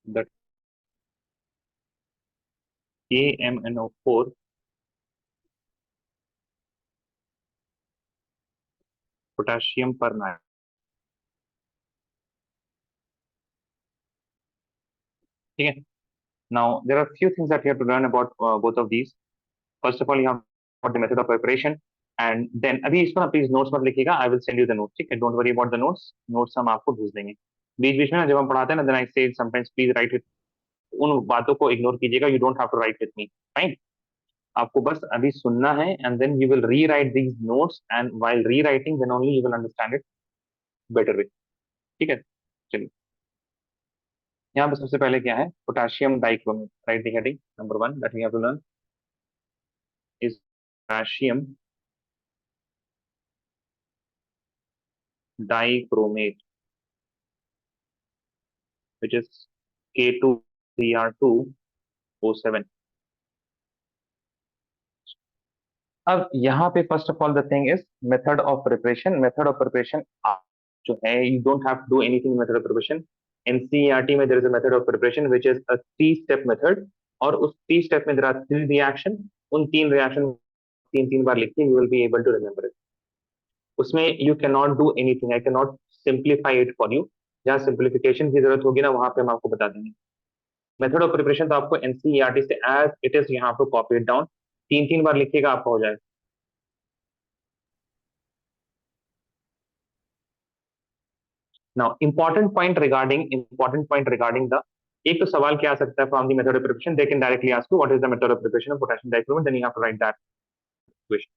that KMnO4 potassium permanganate. ठीक है. Now there are few things that you have to learn about both of these. First of all, you have about the method of preparation, and then अभी इसको ना please notes मत लिखिएगा. I will send you the notes. ठीक है, don't worry about the notes. Notes हम आपको भेज देंगे. बीच बीच में ना जब हम पढ़ाते हैं ना, then I say sometimes please write with, उन बातों को इग्नोर कीजिएगा. You don't have to write with me. Fine. आपको बस अभी सुनना है, and then you will rewrite these notes, and while rewriting then only you will understand it better way. ठीक है, चलिए. यहाँ पे सबसे पहले क्या है, potassium dichromate. Right the heading. Number 1 that we have to learn is potassium dichromate, which is K2Cr2O7. अब यहाँ पे first of all the thing is method of preparation. Method of preparation जो है, you don't have to do anything method of preparation. NCERT में there is a method of preparation which is a 3 step method, और उस 3 step में there are 3 reaction. उन 3 reaction तीन तीन बार लिखिए, you will be able to remember it. उसमें you can not do anything. I can not simplify it for you. जहाँ सिंप्लीफिकेशन की जरूरत होगी ना, वहां पे हम आपको बता देंगे. मेथड ऑफ प्रिपरेशन तो आपको एनसीईआरटी से एज इट इज यहाँ पे कॉपी इट डाउन, 3 3 बार लिखिएगा, आपका हो जाएगा. Now, important point regarding the, एक तो सवाल क्या आ सकता है from the method of preparation. They can directly ask you what is the method of preparation of potassium dichromate, then you have to write that question.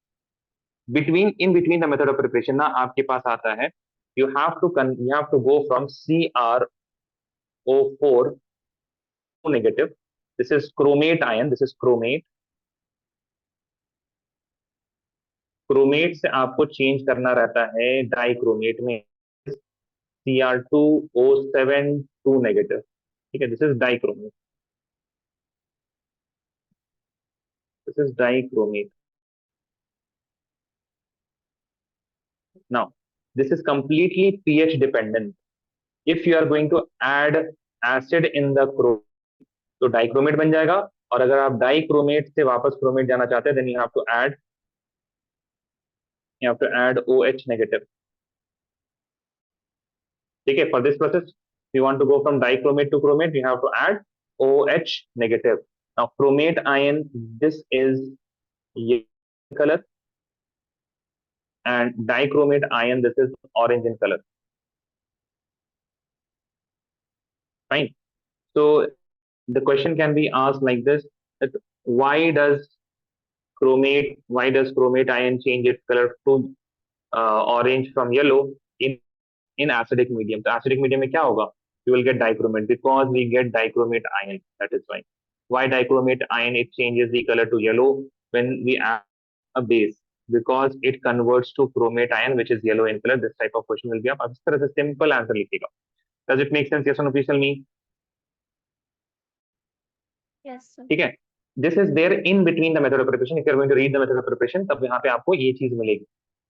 Between the method of preparation ना आपके पास आता है, you have to go from CrO4 to negative. This is chromate ion. This is chromate. Chromate से आपको change करना रहता है dichromate में, Cr2O7 2 नेगेटिव. ठीक है, this is dichromate. This is dichromate. Now, this is completely pH dependent. If you are going to add acid in the chromate, तो dichromate बन जाएगा. और अगर आप डाइक्रोमेट से वापस क्रोमेट जाना चाहते हैं, then you have to add OH negative. ठीक है, for this process, if you want to go from dichromate to chromate, you have to add OH negative. Now, chromate ion, this is yellow color, and dichromate ion, this is orange in color. Fine. So the question can be asked like this, that why does chromate ion change its color to orange from yellow in acidic medium? तो acidic medium में क्या होगा? You will get dichromate, because we get dichromate ion. That is why dichromate ion, it changes the color to yellow when we add a base, because it converts to chromate ion which is yellow in color. This type of question will be up. इस तरह से simple answer लिखेगा. Does it make sense? Yes or no? Please tell me. Yes, sir. ठीक है, this is there in between the method of preparation. If you are going to read the method of preparation, तब यहाँ पे आपको ये चीज मिलेगी.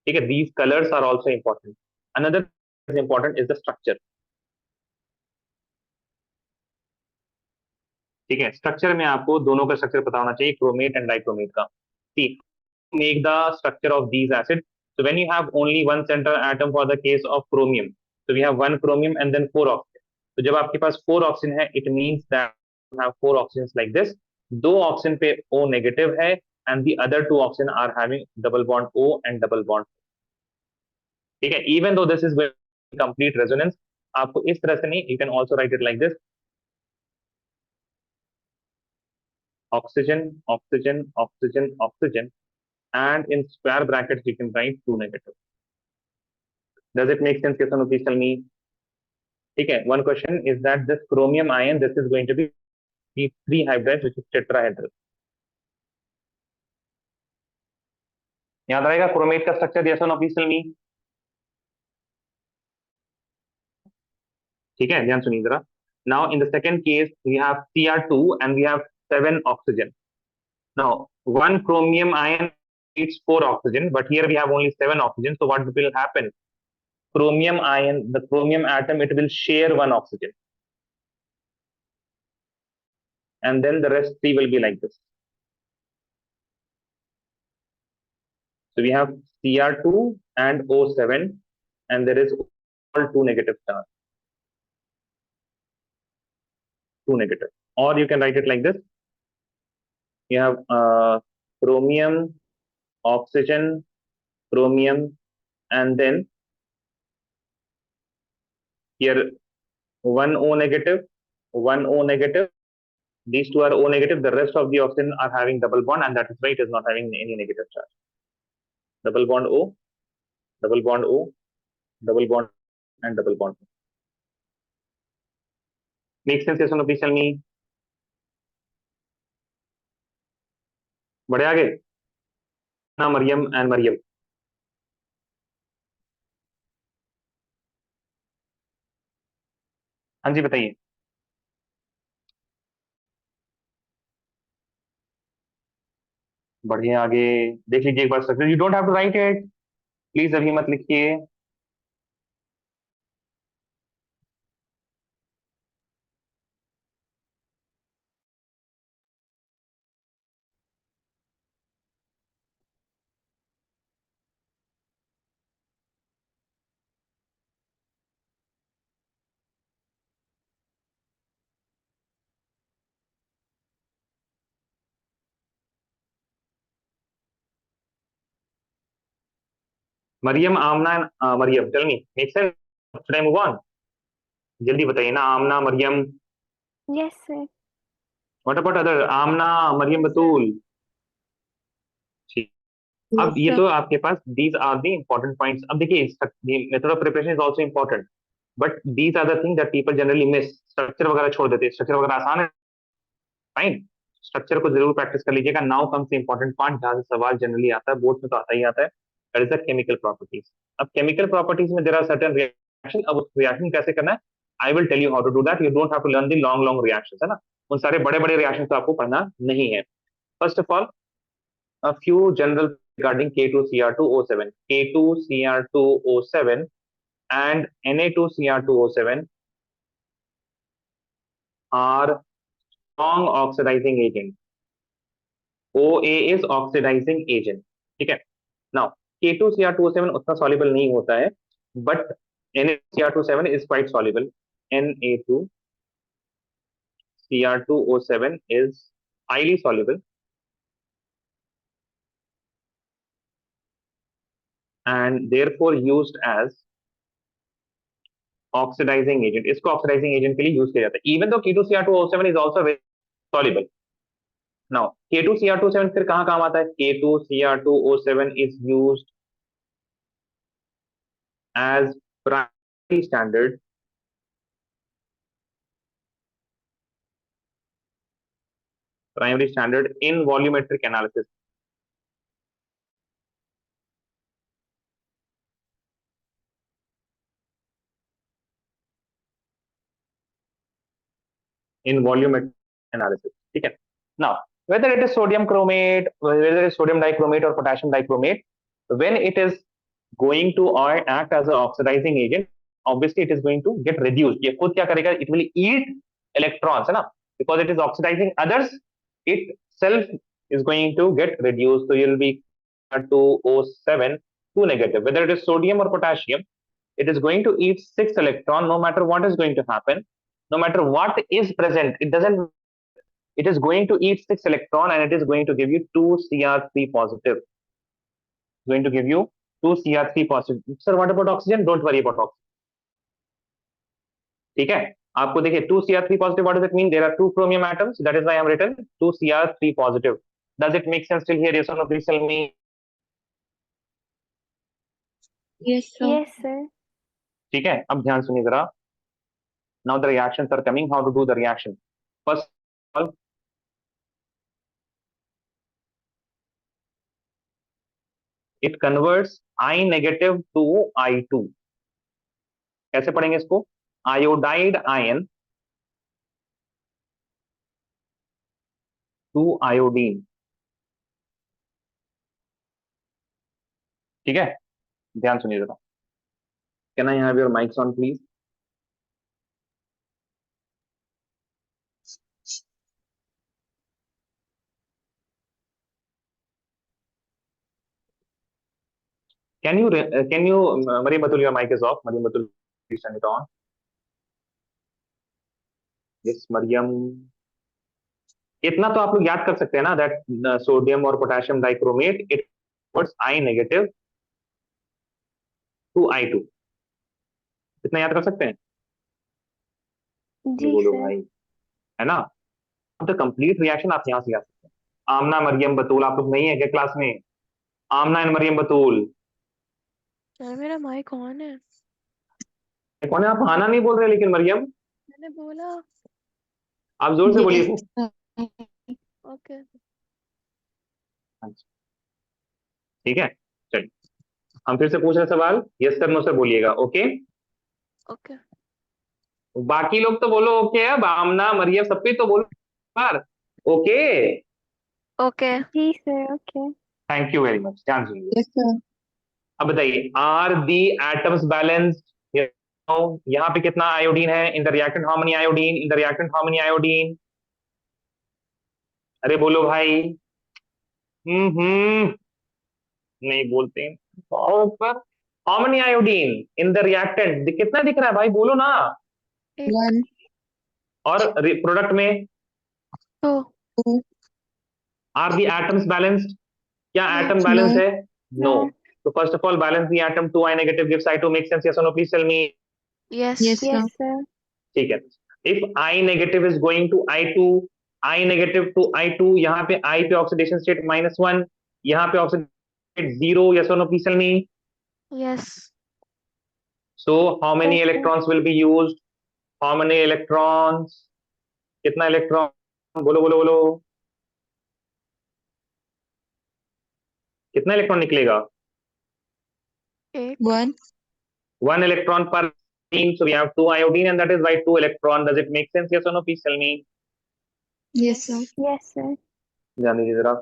ठीक है, these colours are also important. Another important is the structure. ठीक है, स्ट्रक्चर में आपको दोनों का स्ट्रक्चर पता होना चाहिए, क्रोमेट एंड डाइक्रोमेट का. ठीक, make the structure of these acid. So when you have only one central atom for the case of chromium, so we have one chromium and then 4 oxygen. तो जब आपके पास 4 oxygen है, it means that you have 4 oxygens like this. 2 oxygen पे O negative है, and the other 2 oxygen are having double bond O and double bond. ठीक है, even though this is complete resonance, आपको इस तरह से नहीं, you can also write it like this: oxygen, oxygen, oxygen, oxygen, and in square brackets you can write 2 negative. Does it make sense? Yes or no? Please tell me. ठीक है, one question is that this chromium ion, this is going to be 3 hybridized, which is tetrahedral. याद रहेगा chromate का structure? yes or no? Please tell me. ठीक है, ध्यान सुनिए जरा. Now in the second case we have Cr2 and we have 7 oxygen. Now one chromium ion needs 4 oxygen, but here we have only 7 oxygen. So what will happen? Chromium ion, the chromium atom, it will share 1 oxygen. and then the rest 3 will be like this. So we have Cr2 and O7, and there is all 2 negative charge. 2 negative. Or you can write it like this. You have chromium, oxygen, chromium, and then here 1 O negative, 1 O negative. These two are O negative. The rest of the oxygen are having double bond, and that is why it is not having any negative charge. Double bond O, double bond O, double bond, and double bond. Make sense? Yes or no? Please tell me. बढ़े आगे ना Maryam and Maryam. हाँ जी बताइए. बढ़िया आगे देख लीजिए एक बार structure. You don't have to write it. Please अभी मत लिखिए. Maryam, Amna, Maryam, tell me, make sense? Should I move on? जल्दी बताइए ना. Amna, Maryam. Yes, sir. What about other? Amna, Maryam, Batool. ठीक. अब ये तो आपके पास these are the important points. अब देखिए method of preparation is also important, but these are the thing that people generally miss. Structure वगैरह छोड़ देते हैं. स्ट्रक्चर वगैरह आसान है. फाइन. स्ट्रक्चर को जरूर प्रैक्टिस कर लीजिएगा. Now comes the important part जहां से सवाल जनरली आता है. बोर्ड में तो आता ही आता है. That is the chemical properties. अब केमिकल प्रॉपर्टीज में देयर आर सर्टेन रिएक्शन. अब उस रिएक्शन कैसे करना है, I will tell you how to do that. You don't have to learn the long long reactions, है ना. उन सारे बड़े बड़े रिएक्शन तो आपको पढ़ना नहीं है. First of all, a few general regarding K2Cr2O7. K2Cr2O7 and Na2Cr2O7 are strong oxidizing agent. OA is oxidizing agent. ठीक है. Now K2Cr2O7 उतना soluble नहीं होता है, but Na2Cr2O7 is quite soluble. Na2Cr2O7 is highly soluble and therefore used as oxidising agent. इसको oxidising agent के लिए use किया जाता है. Even though K2Cr2O7 is also very soluble. Now K2Cr2O7 फिर कहां काम आता है? K2Cr2O7 is used as primary standard in volumetric analysis. In volumetric analysis. ठीक है. Now whether it is sodium chromate, whether it is sodium dichromate or potassium dichromate, when it is going to act as an oxidizing agent, obviously it is going to get reduced. ये खुद क्या करेगा? It will eat electrons, है ना. Because it is oxidizing others, itself is going to get reduced. So you will be to O7 2 negative. Whether it is sodium or potassium, it is going to eat 6 electron. No matter what is going to happen, no matter what is present, it doesn't. It is going to eat 6 electron and it is going to give you 2 Cr3 positive. It's going to give you 2 Cr3 positive. Sir, what about oxygen? Don't worry about oxygen. ठीक है. आपको देखिए 2 Cr3 positive. What does it mean? There are 2 chromium atoms. That is why I am written 2 Cr3 positive. Does it make sense till here? Yes or no? Please tell me. Yes, sir. Yes, sir. ठीक है. अब ध्यान सुनिए जरा. Now the reactions are coming. How to do the reaction? First of all, it converts I negative to I2. कैसे पढ़ेंगे इसको? Iodide ion to iodine. ठीक है. ध्यान सुनिए जरा. Can I have your mics on, please? can you Mariam Batul, your mic is off. Mariam Batul, please turn it on. Yes, Mariam. इतना तो आप लोग याद कर सकते हैं ना, दैट सोडियम और potassium dichromate it converts I negative to I2। इतना याद कर सकते हैं? जी बोलो सर। भाई, है ना? अब द कंप्लीट रिएक्शन आप यहां से याद सकते हैं। आमना मरियम बतूल, आप लोग नहीं है क्या क्लास में? आमना एंड मरियम बतूल, सर मेरा माइक ऑन है। कौन है? आप आना नहीं बोल रहे, लेकिन मरियम मैंने बोला। आप जोर से बोलिए। ओके। ठीक है, चलिए हम फिर से पूछ रहे सवाल, यस सर नो सर बोलिएगा। Okay, okay. बाकी लोग तो बोलो ओके। अब आमना मरियम सब पे तो बोलो बार ओके। ओके। जी sir. Okay. Thank you very much, ध्यान सुनिए। Yes sir. अब बताइए, आर दी एटम्स बैलेंस्ड? यहाँ पे कितना आयोडीन है इन the reactant? How many iodine in the reactant? How many iodine? अरे बोलो भाई। हम्म, नहीं बोलते हैं। पर how many iodine in the reactant? कितना दिख रहा है भाई, बोलो ना। वन और प्रोडक्ट में two. Two are the atoms balanced? क्या No. Atom balance No. है? नो। No. तो first of all balance the atom, 2I negative gives I2, make sense yes और no? Please tell me. Yes. Yes, sir. Yes sir. ठीक है, if I negative is going to I2, I negative to I2, यहाँ पे I पे oxidation state -1, यहाँ पे oxidation state 0, yes और no? Please tell me. Yes. So how many Yes sir. Electrons will be used? How many electrons? कितना electron? बोलो बोलो बोलो, कितना इलेक्ट्रॉन निकलेगा? एक। One One electron per team, so we have two iodine and that is why two electron. Does it make sense, yes or no? Please tell me. Yes, sir. Yes sir. ध्यान दीजिए जरा।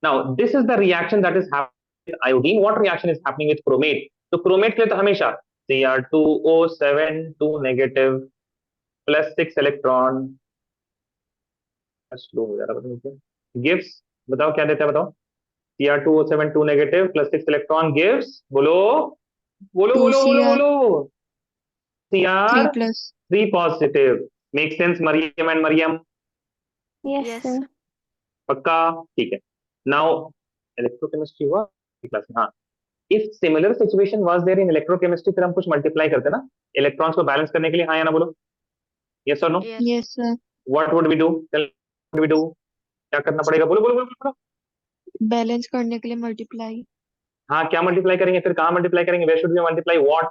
Now this is the reaction that is happening with iodine. What reaction is happening with chromate? तो chromate के लिए तो हमेशा Cr2O7 2 negative plus 6 electron, slow हो जा रहा है, बताओ gives, बताओ क्या देता है, बताओ। Cr2O7 2 negative plus 6 electron gives, बोलो बोलो Two बोलो बोलो Cr बोलो, three Cr plus 3 positive. Make sense Mariam and Mariam? Yes yes. sir. पक्का? ठीक है। नाउ इलेक्ट्रोकेमिस्ट्री हुआ क्लास में, हाँ। If similar situation was there in electrochemistry, फिर हम कुछ मल्टीप्लाई करते ना इलेक्ट्रॉन्स को बैलेंस करने के लिए, हाँ या ना बोलो, यस और no? Yes. Yes, sir. What would we do? What we do? क्या करना पड़ेगा? बोलो बोलो बोलो बोलो। बैलेंस करने के लिए मल्टीप्लाई हाँ, क्या मल्टीप्लाई करेंगे? फिर कहाँ मल्टीप्लाई करेंगे? Where should we multiply what?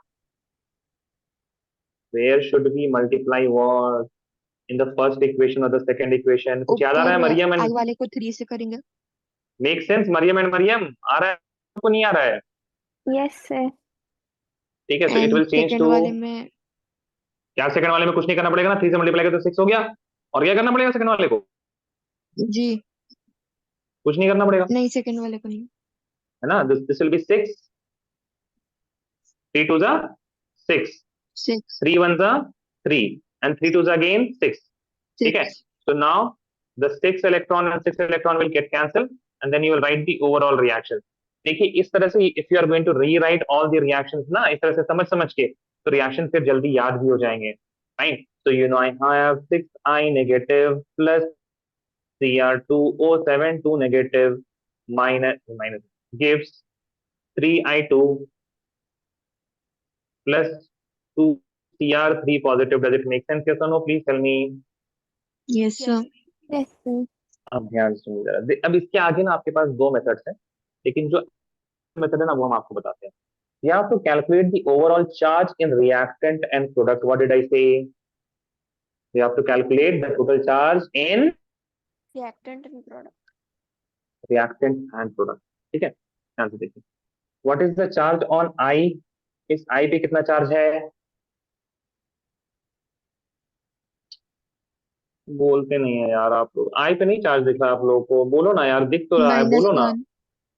Where should we multiply what? In the first equation और द सेकंड इक्वेशन? कुछ याद आ रहा है ऊपर मरियम एंड? आई वाले को 3 से करेंगे। Make sense Mariam and Mariam? आ रहा है आपको, नहीं आ रहा है? Yes sir. ठीक है, so it and will change second two, वाले में क्या सेकंड वाले में कुछ नहीं करना पड़ेगा ना, 3 से मल्टीप्लाई कर तो 6 हो गया। और क्या करना पड़ेगा सेकंड वाले को? जी कुछ नहीं करना पड़ेगा, नहीं, सेकंड वाले को नहीं। है ना? दिस विल बी 6, 3 2 जा 6, 6 3 1 जा 3 and 3 2 जा again 6। ठीक है, 6 so now the 6 electron and 6 electron will get cancelled and then you will write the overall reaction। देखिए इस तरह से if you are going to rewrite all the reactions ना, इस तरह से समझ समझ के, तो रिएक्शन फिर जल्दी याद भी हो जाएंगे। Fine, so you know I have 6I negative plus Cr2O7 2 negative minus gives 3I2 plus 2Cr3 positive. Does it make sense, yes or no? Please tell me. Yes sir. Yes sir. अब ध्यान सुनिए जरा। अब इसके आगे ना आपके पास दो मेथड्स हैं, लेकिन जो मेथड है ना वो हम आपको बताते हैं। You have to calculate the overall charge in reactant and product. What did I say? You have to calculate the total charge in reactant and product. reactant and product। ठीक है, ध्यान से देखिए। What is the charge on I? इस I पे कितना charge है? बोलते नहीं है यार आप लोग। I पे नहीं चार्ज दिख रहा आप लोगों को, बोलो ना यार, दिख तो रहा है, बोलो ना।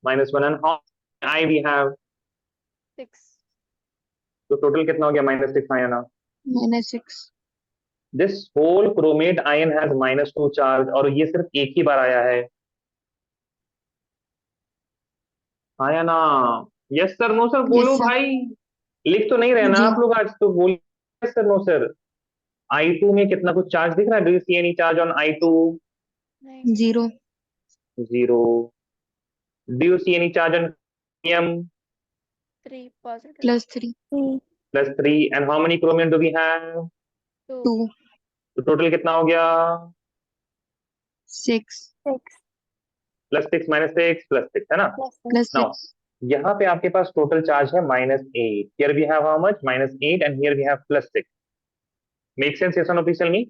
-1 -1 and how I we have? 6। तो टोटल कितना हो गया? -6 आया ना। -6 this whole chromate ion has -2 charge, और ये सिर्फ एक ही बार आया है, आया ना? यस सर नो सर बोलो Yes, sir. भाई, लिख तो नहीं रहे ना जी. आप लोग आज, तो बोलो yes sir no sir. I2 में कितना कुछ चार्ज दिख रहा है? Do you see any charge on I2? नहीं, 0. Zero. Do you see any charge on chromium? 3 positive, +3. 3, +3. And how many chromium do we have? 2, 2. तो टोटल कितना हो गया? 6. 6, +6 -6 +6 है ना? plus 6. Now +6. यहाँ पे आपके पास टोटल चार्ज है -8. Here we have how much? -8 and here we have +6. Make sense? Yes or no? Please tell me.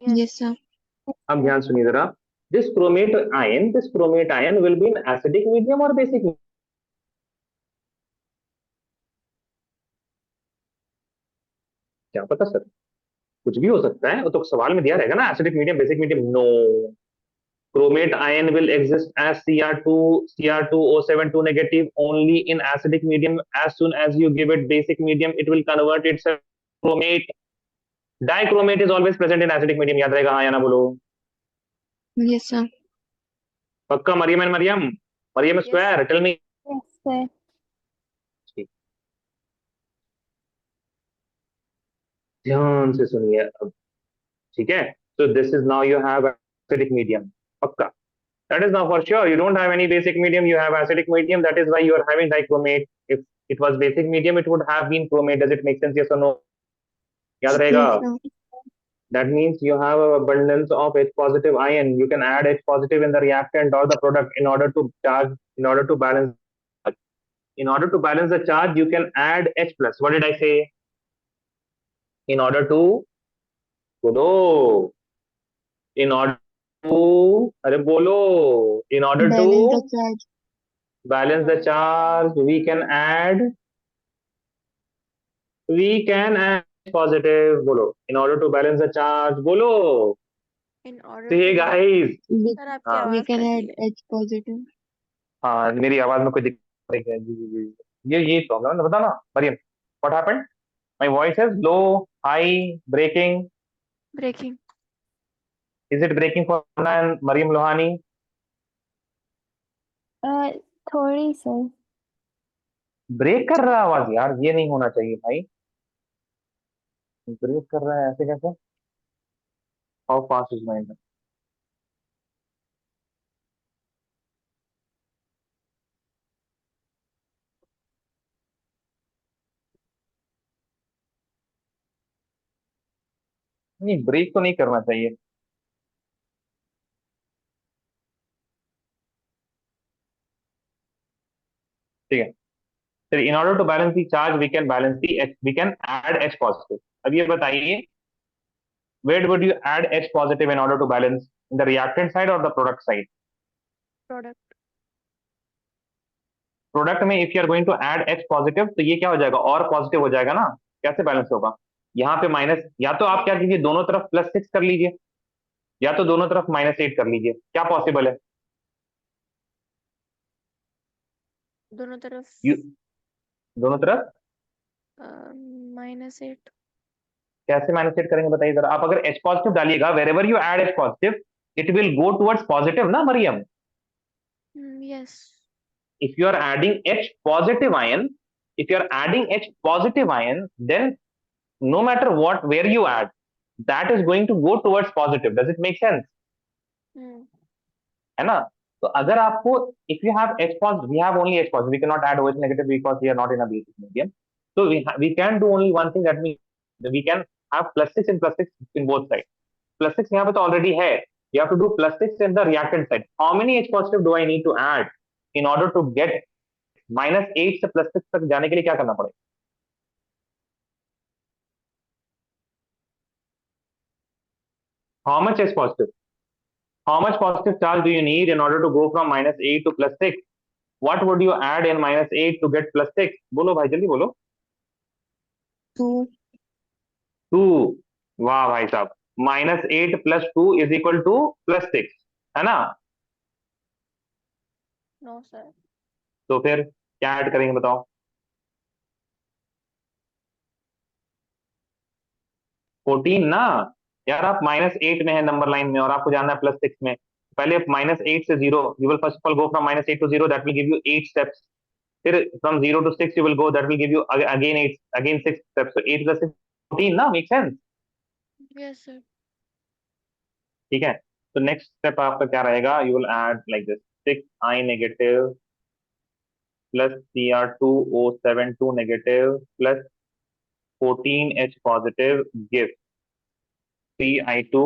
yes, Yes, sir. अब ध्यान सुनिए जरा. This chromate ion will be in acidic medium or basic medium? क्या पता sir, कुछ भी हो सकता है, वो तो सवाल में दिया रहेगा ना, acidic medium basic medium. No, chromate ion will exist as Cr2O72 negative only in acidic medium. As soon as you give it basic medium, it will convert itself to chromate. Dichromate is always present in acidic medium. याद रहेगा हाँ या ना बोलो? Yes, sir. पक्का? Miriam and Miriam, Miriam Yes. Square, tell me. Yes, sir. ध्यान से सुनिए अब, ठीक है? So this is now you have acidic medium. पक्का? That is now for sure. You don't have any basic medium. You have acidic medium. That is why you are having dichromate. If it was basic medium, it would have been chromate. Does it make sense? Yes or no? याद रहेगा? Yes, sir. That means you have an abundance of H positive ion. You can add H positive in the reactant or the product in order to charge, in order to balance. In order to balance the charge, you can add H plus. What did I say? In order to, bolo. In order to, अरे बोलो. In order Balance the to charge. balance the charge, we can add positive. बोलो. In order to balance the charge, बोलो. in order So hey to guys, We, sir आपकी हाँ. we आवाज can cut add रही है. H positive. हाँ मेरी आवाज में कोई दिक्कत नहीं है. जी जी जी. ये प्रॉब्लम है, बताओ ना Maryam. What happened? My voice is low, high, breaking. Breaking, Is it breaking for Anna and Mariam Lohani? थोड़ी सी. ब्रेक कर रहा है आवाज यार, ये नहीं होना चाहिए भाई. ब्रेक कर रहा है ऐसे कैसे? How fast is mind? नहीं, ब्रेक तो नहीं करना चाहिए. ठीक है. So in order to balance the charge, we can balance the H, we can add H positive. अब ये बताइए, where would you add H positive in order to balance, in the reactant side or the product side? product, product में if you are going to add H positive तो ये क्या हो जाएगा, और पॉजिटिव हो जाएगा ना. कैसे बैलेंस होगा? यहाँ पे माइनस, या तो आप क्या कीजिए दोनों तरफ +6 कर लीजिए, या तो दोनों तरफ -8 कर लीजिए. क्या पॉसिबल है? दोनों तरफ यू दोनों तरफ -8, कैसे -8 करेंगे बताइए जरा. आप अगर H पॉजिटिव डालिएगा, wherever you add H positive, it will go towards positive ना Miriam. yes, If you are adding H positive ion, if you are adding H positive ion, then no matter what, where you add, that is going to go towards positive. Does it make sense? है ना? तो अगर आपको, if you have H positive, we have only H positive, we cannot add OH negative because we are not in a basic medium. So we can do only one thing, that means we can have +6 and +6 in both sides. +6 यहाँ पे तो already है. You have to do +6 in the reactant side. How many H positive do I need to add in order to get -8 से +6 तक जाने के लिए क्या करना पड़ेगा? How much H positive? How much positive charge do you need in order to go from -8 to +6? What would you add in -8 to get +6? बोलो भाई जल्दी बोलो. 2. 2. वाह भाई साहब. -8 + 2 इज इक्वल टू +6 है ना? no sir, तो फिर क्या ऐड करेंगे बताओ? 14 ना यार. आप -8 में है नंबर लाइन में और आपको जाना है +6 में. पहले -8 से 0, you will first of all go from -8 to 0. That will give you 8 steps. फिर from 0 to 6 you will go, that will give you again 6 steps. So 8 plus 6 14 ना, make sense? Yes, sir. ठीक है, तो नेक्स्ट स्टेप आपका क्या रहेगा, you will add like this 6i negative plus Cr2O7 2 negative plus 14H positive give 3i2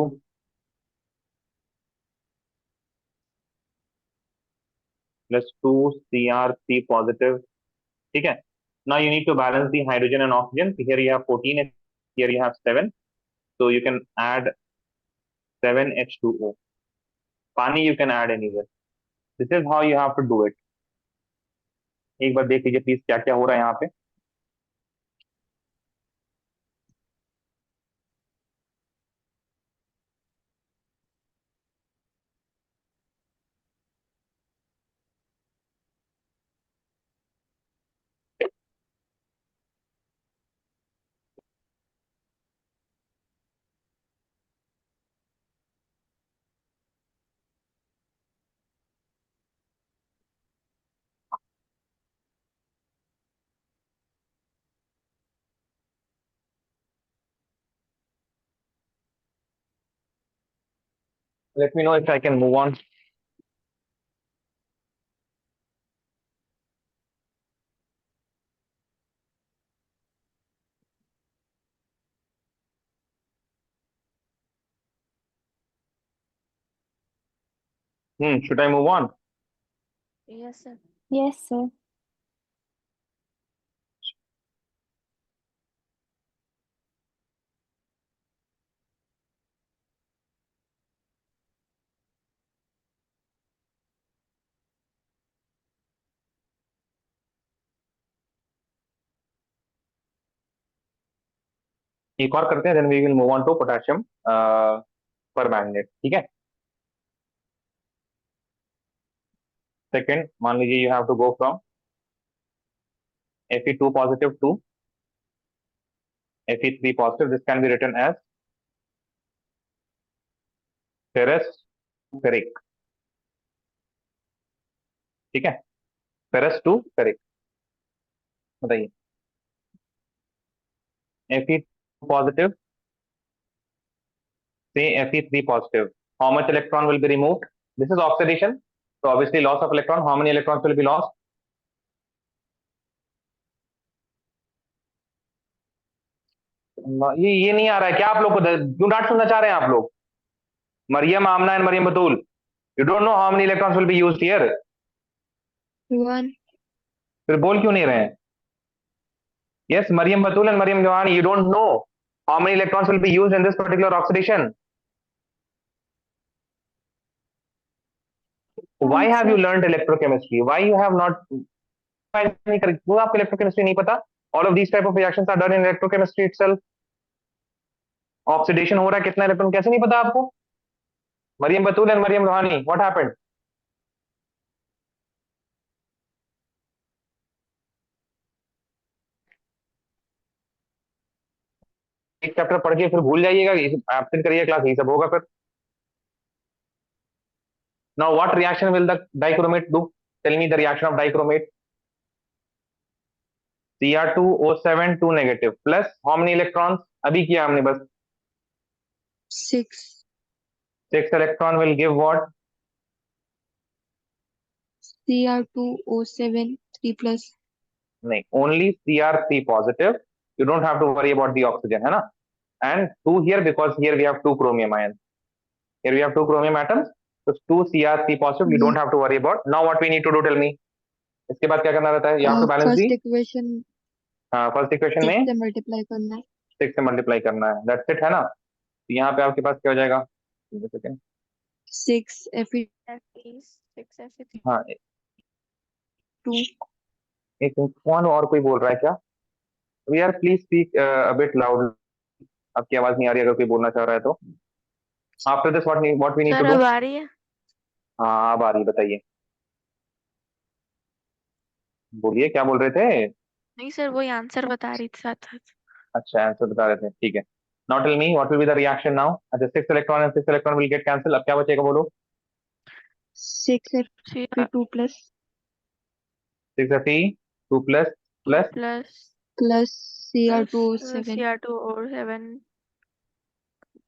plus 2Cr3 positive. ठीक है, now you need to balance the hydrogen and oxygen. Here you have 14 and here you have 7, so you can add 7H2O. पानी you can add anywhere. This is how you have to do it. एक बार देख लीजिए please क्या क्या हो रहा है यहाँ पे. Let me know if I can move on. Should I move on? Yes, sir. Yes, sir. एक और करते हैं, then we will move on to potassium permanganate. ठीक है, सेकंड मान लीजिए you have to go from Fe2 positive to Fe3 positive. This can be written as ferrous ferric. ठीक है, ferrous to ferric. बताइए, Fe2 positive say Fe3 positive, how much electron will be removed? This is oxidation, so obviously loss of electron. How many electrons will be lost? ये नहीं आ रहा है क्या आप लोग को? क्यों डांट सुनना चाह रहे हैं आप लोग? Mariam, Amna and Mariam Batool, you don't know how many electrons will be used here. 1. फिर बोल क्यों नहीं रहे हैं? Yes, Mariam Batul and Mariam Johan, you don't know how many electrons will be used in this particular oxidation. Why have you learned electrochemistry? Why you have not? क्यों आपको electrochemistry नहीं पता? All of these type of reactions are done in electrochemistry itself. Oxidation हो रहा है, कितना electron कैसे नहीं पता आपको? Mariam Batul and Mariam Rohani, what happened? एक चैप्टर पढ़ के फिर भूल जाइएगा, एब्सेंट करिए क्लास, यही सब होगा फिर. Now what reaction will the dichromate do? Tell me the reaction of dichromate. Cr2O7 2 negative plus how many electrons? अभी किया हमने बस. 6. 6 electron will give what? Cr2O7 3 plus. नहीं, only Cr3 positive. You don't have to worry about the oxygen, है ना? And 2 here because here we have 2 chromium ions. Here we have 2 chromium atoms. So 2 Cr3 positive. You don't have to worry about. Now what we need to do? Tell me. इसके बाद क्या करना रहता है? You have to balance First the equation first equation 6 में से multiply करना है. 6 से मल्टीप्लाई करना है. That's it, है ना? तो यहाँ पे आपके पास क्या हो जाएगा? 6 Fe2. F is 6 Fe3. हाँ, एक कौन और कोई बोल रहा है क्या? यार please speak a bit loud. आपकी आवाज नहीं आ रही अगर कोई बोलना चाह रहा है तो. After this what we need sir to अब डू? आ रही है? हाँ, अब आ रही, बताइए, बोलिए क्या बोल रहे थे? नहीं सर, वही आंसर बता रही थी साथ साथ. अच्छा, आंसर बता रहे थे, ठीक है. Now tell me what will be the reaction now. अच्छा, 6 electron and 6 electron will get cancel. अब क्या बचेगा बोलो? 6 Fe2 plus. 6 Fe 2 plus plus plus plus plus Cr2O7 Cr2O7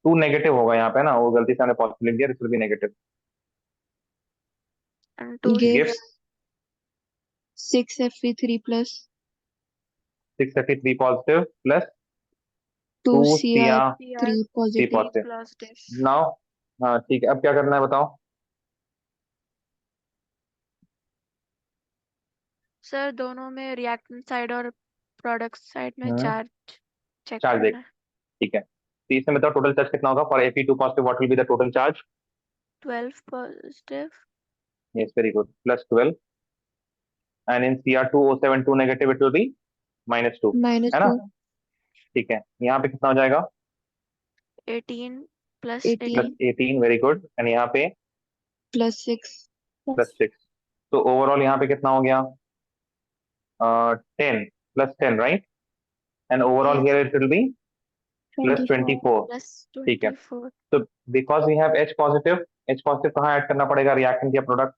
2 negative होगा यहाँ पे ना, वो गलती से हमने पॉजिटिव लिख दिया, this will B negative. and 2 gives gives 6Fe3 plus 633 positive plus 2 2 Cr3 Cr3 positive. Positive. positive. Now हाँ ठीक है, अब क्या करना है बताओ। सर दोनों में रिएक्टेंट साइड और प्रोडक्ट साइड में हम्म, चार्ज चेक चार्ज देख, करना है। ठीक है। तो इसमें बताओ टोटल चार्ज कितना होगा for Fe2 positive, what will be the total charge. 12 positive yes very good, plus 12, and in Cr2O7 2 negative it will be -2, minus है ना। 2 ठीक है, यहाँ पे कितना हो जाएगा 18 plus 18 plus 18, very good, and यहाँ पे plus 6 प्लस 6। तो ओवरऑल यहाँ पे कितना हो गया 10 plus 10 right, and overall yes here it will be plus 24. 24। plus ठीक है, 24 तो because we have H positive कहाँ ऐड करना पड़ेगा रिएक्टेंट या प्रोडक्ट।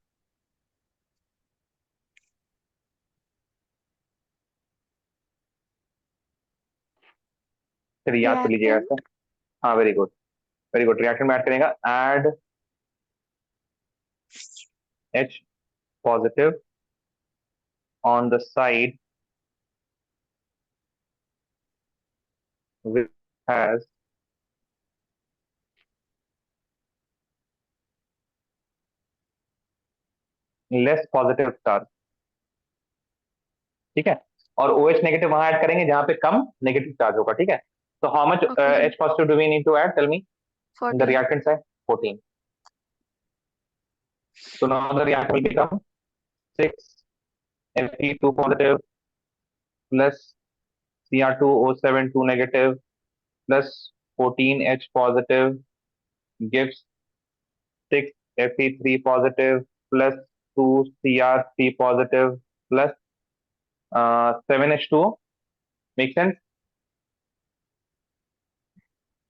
फिर याद कर लीजिएगा ऐसे। reactant हाँ very good, very good, reactant में ऐड करेगा, add H positive on the side which has less positive charge, ठीक है। और OH नेगेटिव वहां ऐड करेंगे जहां पे कम नेगेटिव चार्ज होगा, ठीक है। तो how much Okay. H positive do we need to add, tell me, in the 14 reactant side 14. So now the reactant will become 6 Fe2 positive plus Cr2O7 2 negative plus 14 H positive gives 6 Fe3 positive plus 2 Cr3 positive plus 7H2O, make sense।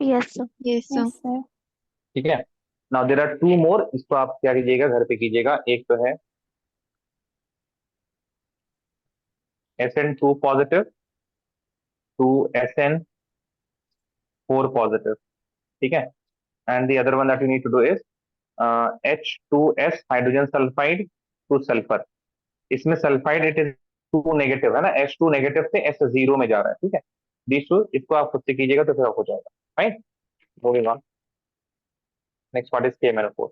yes sir yes sir Yes, sir. ठीक है, now there are to मोर, इसको आप क्या कीजिएगा घर पे कीजिएगा। एक तो है Sn2 positive to Sn4 positive, ठीक है, and the other one that you need to do is H2S hydrogen sulphide to sulphur. इसमें सल्फाइड इट इज 2 नेगेटिव है ना, H2 नेगेटिव से S0 में जा रहा है, ठीक है। दीस टू, इसको आप खुद से कीजिएगा तो फिर हो जाएगा, right. Moving on, next part is KMnO4।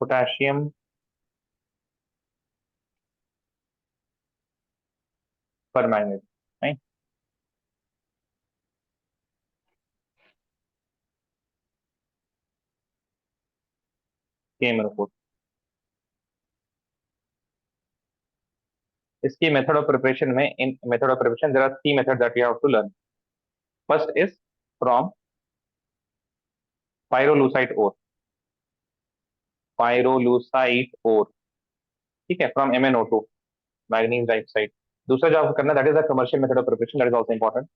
Potassium permanganate, right. KMnO4, इसकी मेथड ऑफ प्रिपरेशन में, in method of preparation there are three method that you have to learn. First is from pyrolusite ore, pyrolusite ore, ठीक है, from MnO2 manganese dioxide. दूसरा जो आपको करना, that is the commercial method of preparation, that is also important,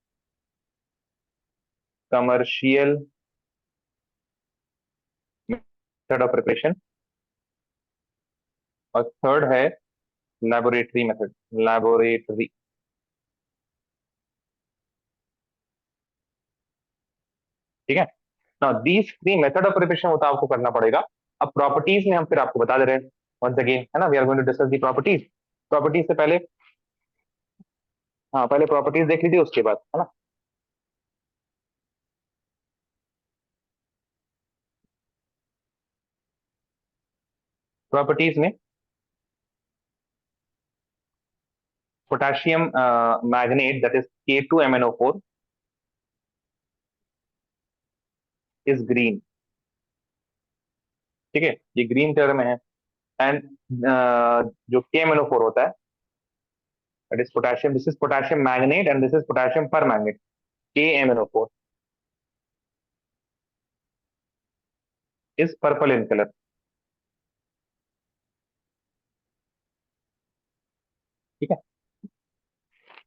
commercial method of preparation. और third है laboratory method, laboratory, ठीक है। Now these three method of preparation होता आपको करना पड़ेगा। अब प्रॉपर्टीज में हम फिर आपको बता दे रहे हैं वंस अगेन, है ना, we are going to discuss the properties. Properties से पहले, हाँ पहले प्रॉपर्टीज देख लीजिए उसके बाद, है ना। प्रॉपर्टीज में potassium magnet that is K2MnO4 is green, ठीक है, ये ग्रीन कलर में है। एंड जो KMnO4 होता है that is potassium, this is potassium magnet and this is potassium पर magnet. KMnO4 is purple in color. ठीक है,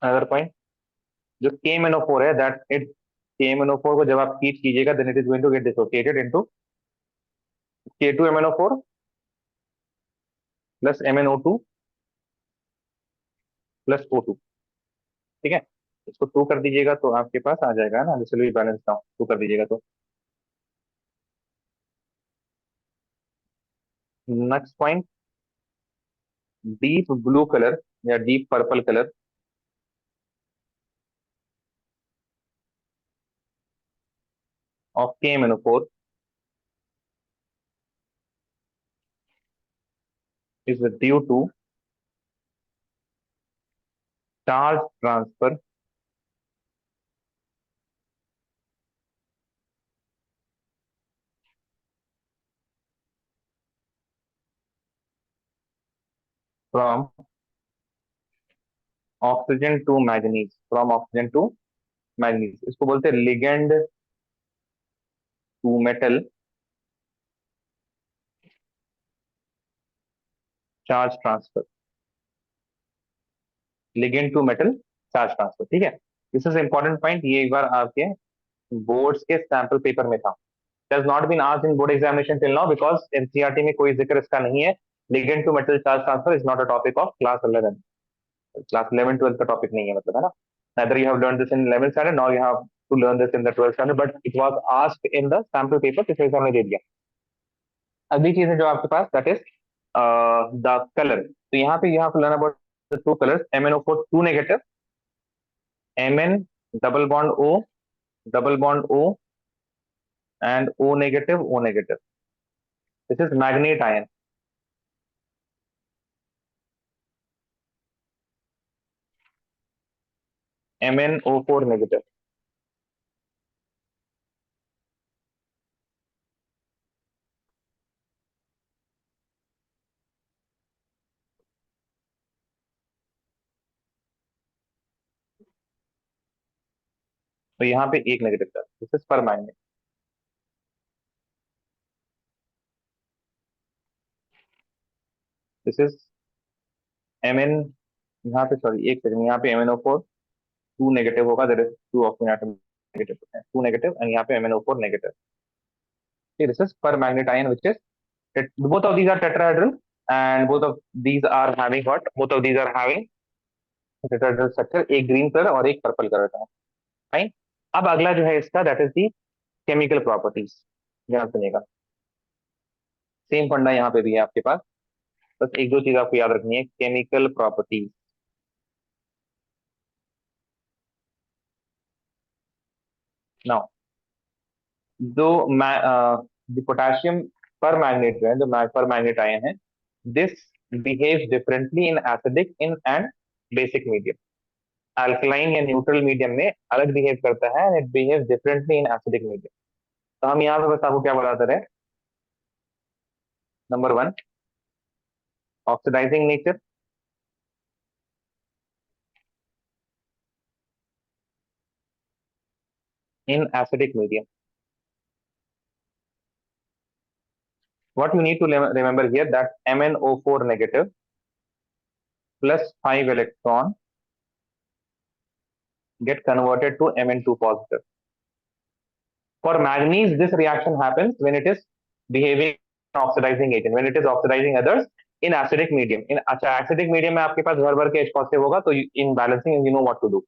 अनदर पॉइंट, जो KMnO4 है, दैट इट KMnO4 को जब आप हीट कीजिएगा, then it is going to get dissociated into K2MnO4 plus MnO2 plus O2। ठीक है, इसको 2 कर दीजिएगा तो आपके पास आ जाएगा ना, this will be balance now, 2 कर दीजिएगा तो। Next point, deep blue colour या deep purple colour of KMnO4 is due to charge transfer from oxygen to manganese, from oxygen to manganese। इसको बोलते हैं ligand to metal charge transfer, ligand to metal charge transfer। ठीक है, this is important point, ये एक बार आपके boards के sample paper में था। Has not been asked in board examination till now because NCERT में कोई जिक्र इसका नहीं है। ligand to metal charge transfer is not a topic of class 11, class 11 12 का टॉपिक नहीं है, मतलब, है ना। neither you have learned this in 11th standard nor you have to learn this in the 12th standard, but it was asked in the sample paper, पिछले exam में दे दिया। अगली चीज है जो आपके पास, दैट इज द कलर। तो यहाँ पे you have to learn about the two colors, MnO4 2 negative, Mn double bond O double bond O and O negative O negative, this is magnate ion। MnO4 negative, तो यहाँ पे एक negative charge, this is पर magnet. This is Mn, यहाँ पे sorry एक second, यहाँ पे MnO4 2 नेगेटिव होगा, that is 2 oxygen atom negative, 2 negative, and यहाँ पे MnO4 नेगेटिव। दिस इज पर manganate ion which is, both of these are tetrahedral and both of these are having what, both of these are having tetrahedral structure, एक green colour और एक purple colour का। Fine, अब अगला जो है इसका, that is the chemical properties. ध्यान सुनिएगा, सेम फंडा यहाँ पे भी है आपके पास, बस एक दो चीज आपको याद रखनी है, केमिकल प्रॉपर्टीज। नाउ जो पोटेशियम पर मैग्नेट जो है, जो पर मैग्नेट आयन है, this behaves differently in acidic in and basic medium. Alkaline या न्यूट्रल मीडियम में अलग बिहेव करता है, and it behaves differently in acidic medium. तो हम यहाँ पे बस आपको क्या बताते रहे, number 1 oxidising nature, in acidic medium। What you need to remember here, that MnO4 negative plus 5 electron get converted to Mn2 positive। For manganese, this reaction happens when it is behaving oxidizing agent, when it is oxidizing others in acidic medium। in अच्छा acidic medium में आपके पास भर भर के H positive होगा, तो in balancing you know what to do।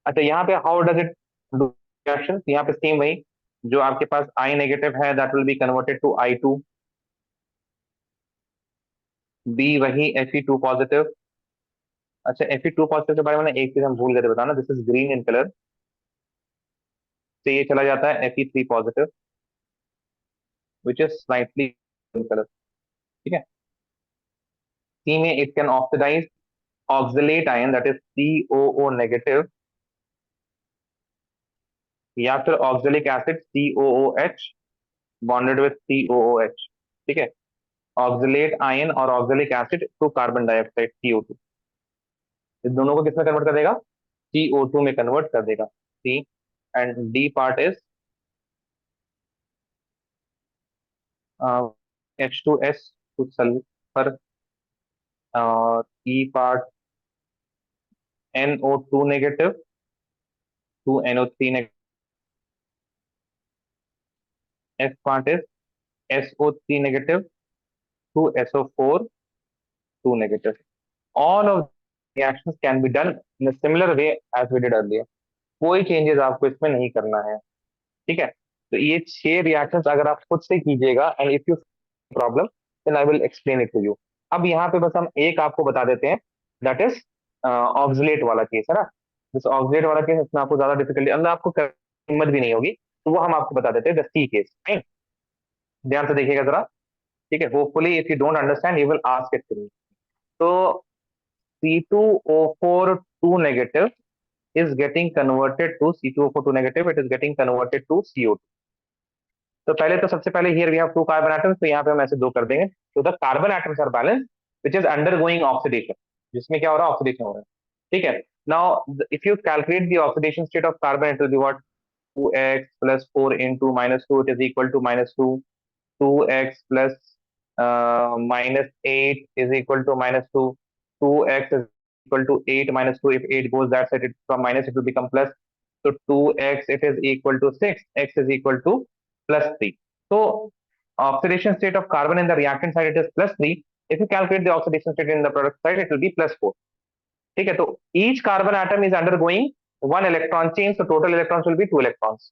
अच्छा यहाँ पे how does it do reaction, यहाँ पे सेम वही, जो आपके पास I negative है, that will be converted to I2, B वही Fe2 पॉजिटिव। अच्छा Fe2 पॉजिटिव के बारे में एक चीज हम भूल गए थे बताना, this is green in colour, तो ये चला जाता है Fe3 positive which is slightly in colour. ठीक है, सी में it can oxidize oxalate ion, that is COO negative, या फिर oxalic acid COOH bonded with COOH। ठीक है, ऑक्सलेट आयन और oxalic acid to carbon dioxide CO2, इस दोनों को किसमें कन्वर्ट कर देगा, CO2 में कन्वर्ट कर देगा। सी and D part is H2S to sulfur, E part NO2 negative to NO3 negative, F part is SO3 negative to SO4 2 negative. All of reactions can be done in a similar way as we did earlier. कोई changes आपको इसमें नहीं करना है, ठीक है। तो ये 6 रिएक्शंस अगर आप खुद से कीजिएगा and if you problem then I will explain it to you. अब यहाँ पे बस हम एक आपको बता देते हैं, दैट इज ऑक्सलेट वाला केस है ना। दिस ऑक्सलेट वाला केस इसमें आपको ज्यादा डिफिकल्टी अंदर आपको हिम्मत भी नहीं होगी, तो वो हम आपको बता देते हैं द सी केस। ध्यान से देखिएगा जरा, ठीक है। Hopefully if you don't understand you will ask it to me. तो C2O4 2 negative is getting converted to C2O4 2 negative, it is getting converted to CO2। तो पहले तो सबसे पहले here we have 2 carbon atoms, तो यहाँ पे हम ऐसे 2 कर देंगे। तो the carbon atoms are balanced which is undergoing oxidation, जिसमें क्या हो रहा है, ऑक्सीडेशन हो रहा है, ठीक है। Now if you calculate the oxidation state of carbon, it will be what, 2x plus 4 into minus 2, it is equal to minus 2, 2x plus minus 8 is equal to minus 2, 2x is equal to 8 minus 2, if 8 goes that side, it from minus it will become plus, so 2x it is equal to 6, x is equal to plus 3। so oxidation state of carbon in the reactant side it is plus 3, if you calculate the oxidation state in the product side it will be plus 4, ठीक है। तो each carbon atom is undergoing 1 electron change, so total electrons will be 2 electrons।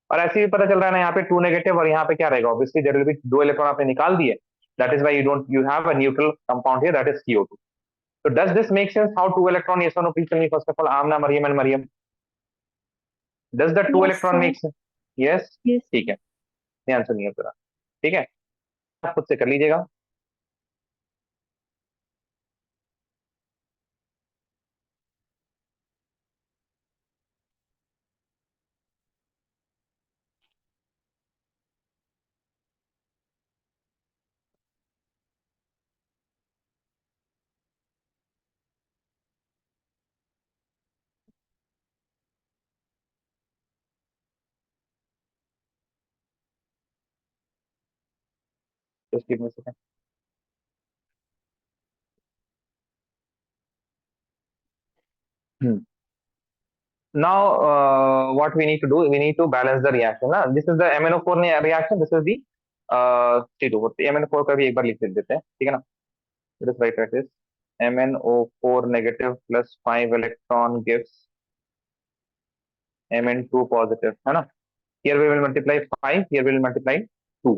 और ऐसे भी पता चल रहा है ना, यहाँ पे 2 नेगेटिव और यहाँ पे क्या रहेगा, obviously there will be 2 electron आपने निकाल दिए, that is why you have a neutral compound here, that is CO2। so does this make sense how 2 electron, yes or no, please tell me first of all, Amna, Mariam and Mariam, does the 2 Yes, electron sir. make sense? yes, Yes. ठीक है, ध्यान सुनिए जरा, ठीक है, आप खुद से कर लीजिएगा। Just give me a second। Now what we need to do, we need to balance the reaction ना। this is the MnO4 reaction, this is the C2। MnO4 का भी एक बार लिख देते हैं, ठीक है ना। let us write like this, MnO4 negative plus 5 electron gives Mn2 positive, है ना। here we will multiply 5, here we will multiply 2,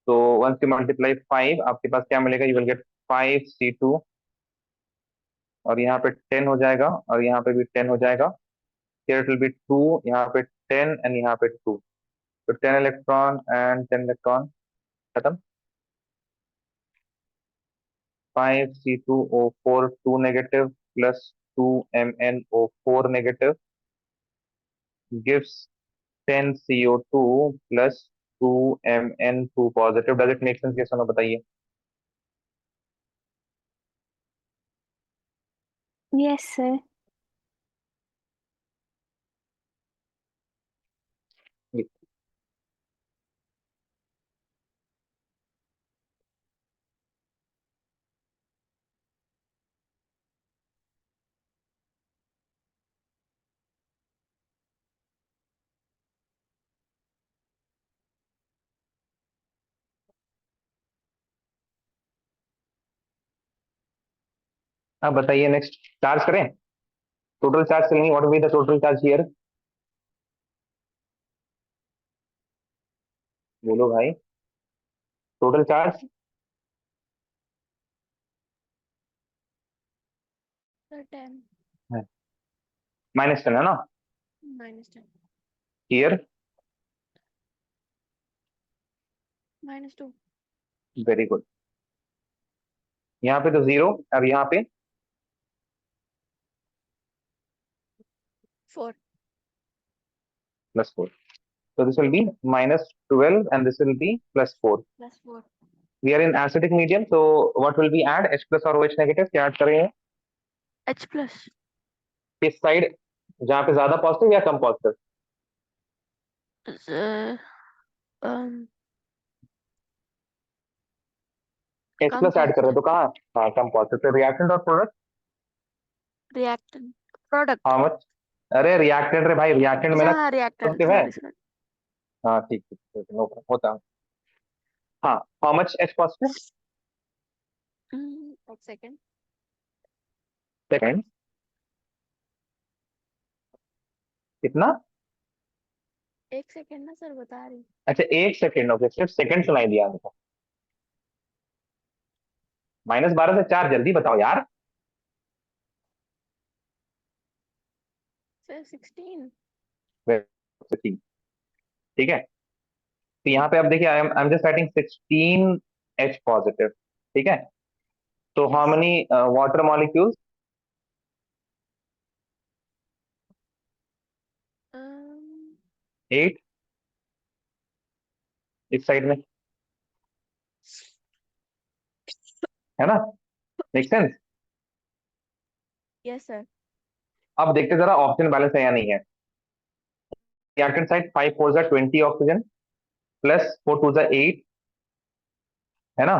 so once you multiply 5 आपके पास क्या मिलेगा, you will get 5C2 और यहाँ पे 10 हो जाएगा और यहाँ पे भी 10 हो जाएगा, here it will be 2, यहाँ पे 10 and यहाँ पे 2, तो 10 इलेक्ट्रॉन एंड 10 इलेक्ट्रॉन खत्म। 5C2O4 2 negative plus 2MnO4 negative gives 10CO2 plus 2Mn2 positive। does it make sense, yes or no, बताइए। Yes, sir. अब बताइए नेक्स्ट, चार्ज करें, टोटल चार्ज चलेंगे, what will be the total charge here, बोलो भाई, total charge sir 10 -10 है ना, -10 here -2 very good. यहाँ पे तो 0 और यहाँ पे 4 +4, so this will be -12 and this will be +4। +4 we are in acidic medium, so what will we add, H plus और OH negative क्या ऐड करेंगे, H+ इस साइड जहाँ पे ज्यादा पॉजिटिव या कम positive, uh, H plus add कर रहे हो तो कहाँ? हाँ, कंपोजिट पे रिएक्टेंट और product reactant product. How much? अरे रिएक्टेंट रे भाई, रिएक्टेंट में ना अच्छा reactant. पॉजिटिव है। Sorry. हाँ ठीक ठीक, नो प्रॉब्लम, होता है। हाँ, how much H positive? One second. Second कितना? एक सेकंड ना सर बता रही. अच्छा 1 सेकंड, ओके, सिर्फ सेकंड सुनाई दिया देखो। -12 से 4, जल्दी बताओ यार। सर 16. ठीक है, तो यहाँ पे आप देखिए, I am just writing 16 H positive, ठीक है। तो how Yes. Many water molecules? Um, 8 इस साइड में, है ना? Make sense? yes sir. अब देखते जरा ऑक्सीजन बैलेंस है या नहीं है। रिएक्टेंट साइड 5 4 जा 20 ऑक्सीजन प्लस 4 2 जा 8, है ना?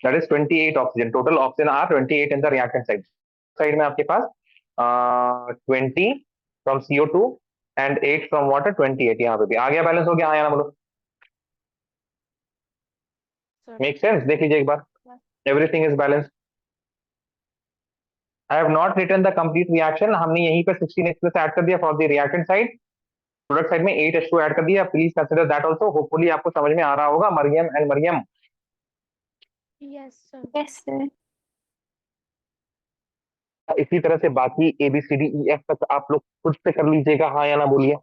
That is 28 oxygen. Total oxygen are 28 in the reactant side. Side में आपके पास 20 from CO2 and 8 from water, 28 यहाँ पे भी आ गया, बैलेंस हो गया, हाँ या ना बोलो? Sir. Make sense? देख लीजिए एक बार, everything is balance. I have not written the complete reaction, हमने यहीं पे 16H प्लस ऐड कर दिया for the reactant side. Product side में 8H2 ऐड कर दिया, please consider that also. Hopefully आपको समझ में आ रहा होगा Mariam and Maryam. Yes sir. Yes, sir. इसी तरह से बाकी ABCDEF तक आप लोग खुद से कर लीजिएगा, हाँ या ना बोलिए।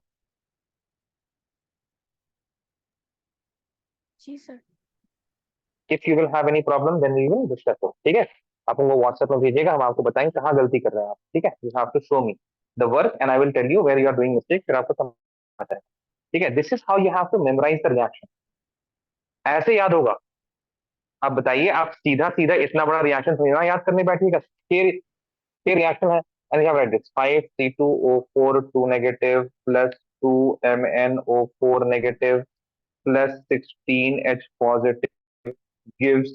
जी sir. If you will have any problem then we will discuss it, ठीक है। आप उनको व्हाट्सएप में भेजिएगा, हम आपको बताएंगे कहाँ गलती कर रहे हैं आप, ठीक है। You have to show me the work and I will tell you where you are doing mistake, फिर आपको समझ आता है, ठीक है। This is how you have to memorise the reaction, ऐसे याद होगा। आप बताइए, आप सीधा सीधा इतना बड़ा रिएक्शन थोड़ी ना याद करने बैठिएगा। ये रिएक्शन है, and you have read this 5C2O4 2 negative plus 2MnO4 negative plus 16H positive gives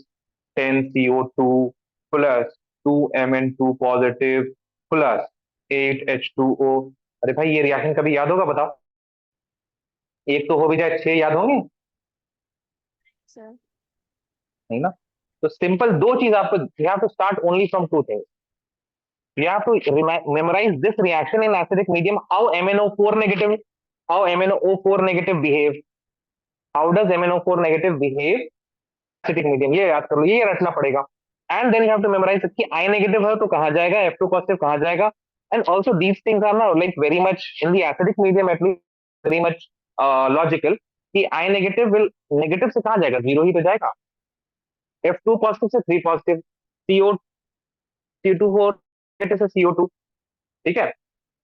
10CO2 plus 2Mn2 positive plus 8H2O। अरे भाई, ये रिएक्शन कभी याद होगा बताओ? एक तो हो भी जाए, 6 याद होंगे? Sir. नहीं ना। तो सिंपल दो चीज आपको, you have to start only from two things. You have to memorize this reaction in acidic medium, how MnO4 negative, how MnO4 negative behave, how does MnO4 negative behave acidic medium, ये याद कर लो, ये रटना पड़ेगा। And then you have to memorize कि I negative है तो कहाँ जाएगा, F2 positive कहाँ जाएगा। And also these things are now like very much in the acidic medium at least very much logical कि I negative will negative से कहाँ जाएगा, 0 ही तो जाएगा। F2 positive से 3 positive, CO C2 negative से CO2, ठीक है।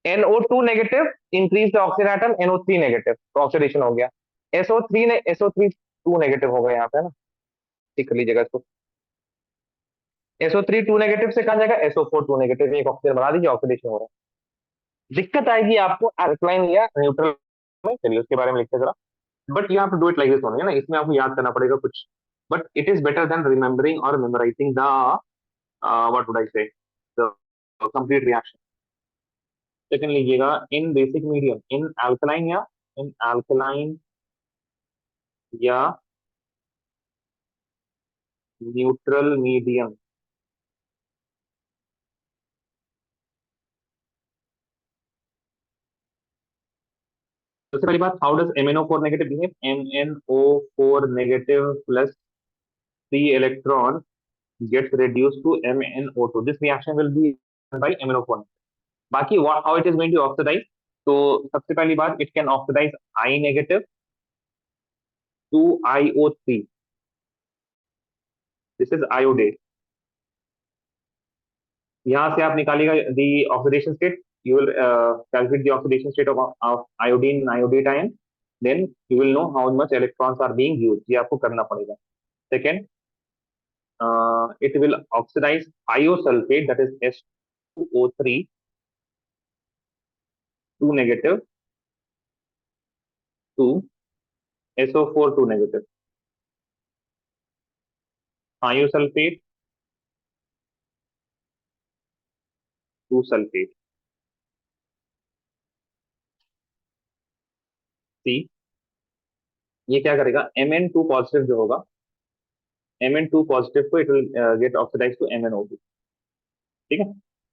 NO2 negative increase the oxygen atom, NO3 negative तो ऑक्सीडेशन हो गया। SO3 ने SO3 2 नेगेटिव हो गया यहाँ पे ना, ठीक कर लीजिएगा इसको। SO3 2 नेगेटिव से कहाँ जाएगा, SO4 2 नेगेटिव, एक ऑक्सीजन बना दीजिए, ऑक्सीडेशन हो रहा है। दिक्कत आएगी आपको अल्कलाइन या न्यूट्रल में, चलिए उसके बारे में लिखते जरा। But you have to do it like this only, ना इसमें आपको याद करना पड़ेगा कुछ, but it is better than remembering और memorizing the what would I say the complete reaction. Second लीजिएगा, in basic medium, in alkaline या न्यूट्रल मीडियम। सबसे पहली बात, how does MnO4 negative behave? MnO4 negative plus 3 electron gets reduced to MnO2, this reaction will be by MnO4। बाकी how it is going to oxidize, तो सबसे पहली बात, it can oxidize I negative to IO3, this is iodate। यहाँ से आप निकालिएगा the oxidation state, you will calculate the oxidation state of iodine and iodate ion, then you will know how much electrons are being used, ये आपको करना पड़ेगा। Second, it will oxidize thiosulfate, that is S2O3 2 negative 2 SO4 2 negative, thiosulfate 2 sulfate, C, ये क्या करेगा, Mn2 positive जो होगा, Mn2 positive को it will get oxidise to MnO2, ठीक है।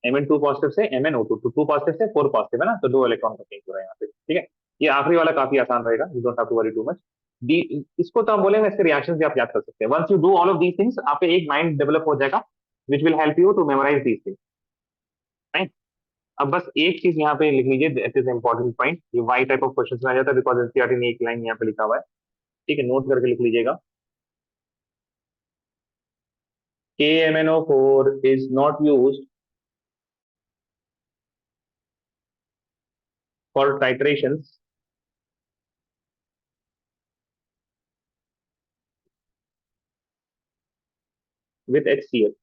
Mn2 पॉजिटिव से MnO2, तो 2 पॉजिटिव से 4 पॉजिटिव है ना, तो 2 इलेक्ट्रॉन का चेंज हो रहा है यहाँ पे, ठीक है। ये आखिरी वाला काफी आसान रहेगा, you don't have to worry too much. दी इसको तो हम बोलेंगे, इसके रिएक्शंस भी आप याद कर सकते हैं। Once you do all of these things, आप पे एक माइंड डेवलप हो जाएगा which will help you to memorise these things, right. अब बस एक चीज यहाँ पे लिख लीजिए, इट इज इंपॉर्टेंट पॉइंट, ये वाई टाइप ऑफ क्वेश्चन में आ जाता है बिकॉज एनसीईआरटी ने एक लाइन यहाँ पे लिखा हुआ है, ठीक है, नोट करके लिख लीजिएगा। KMnO4 is not used for titrations with HCl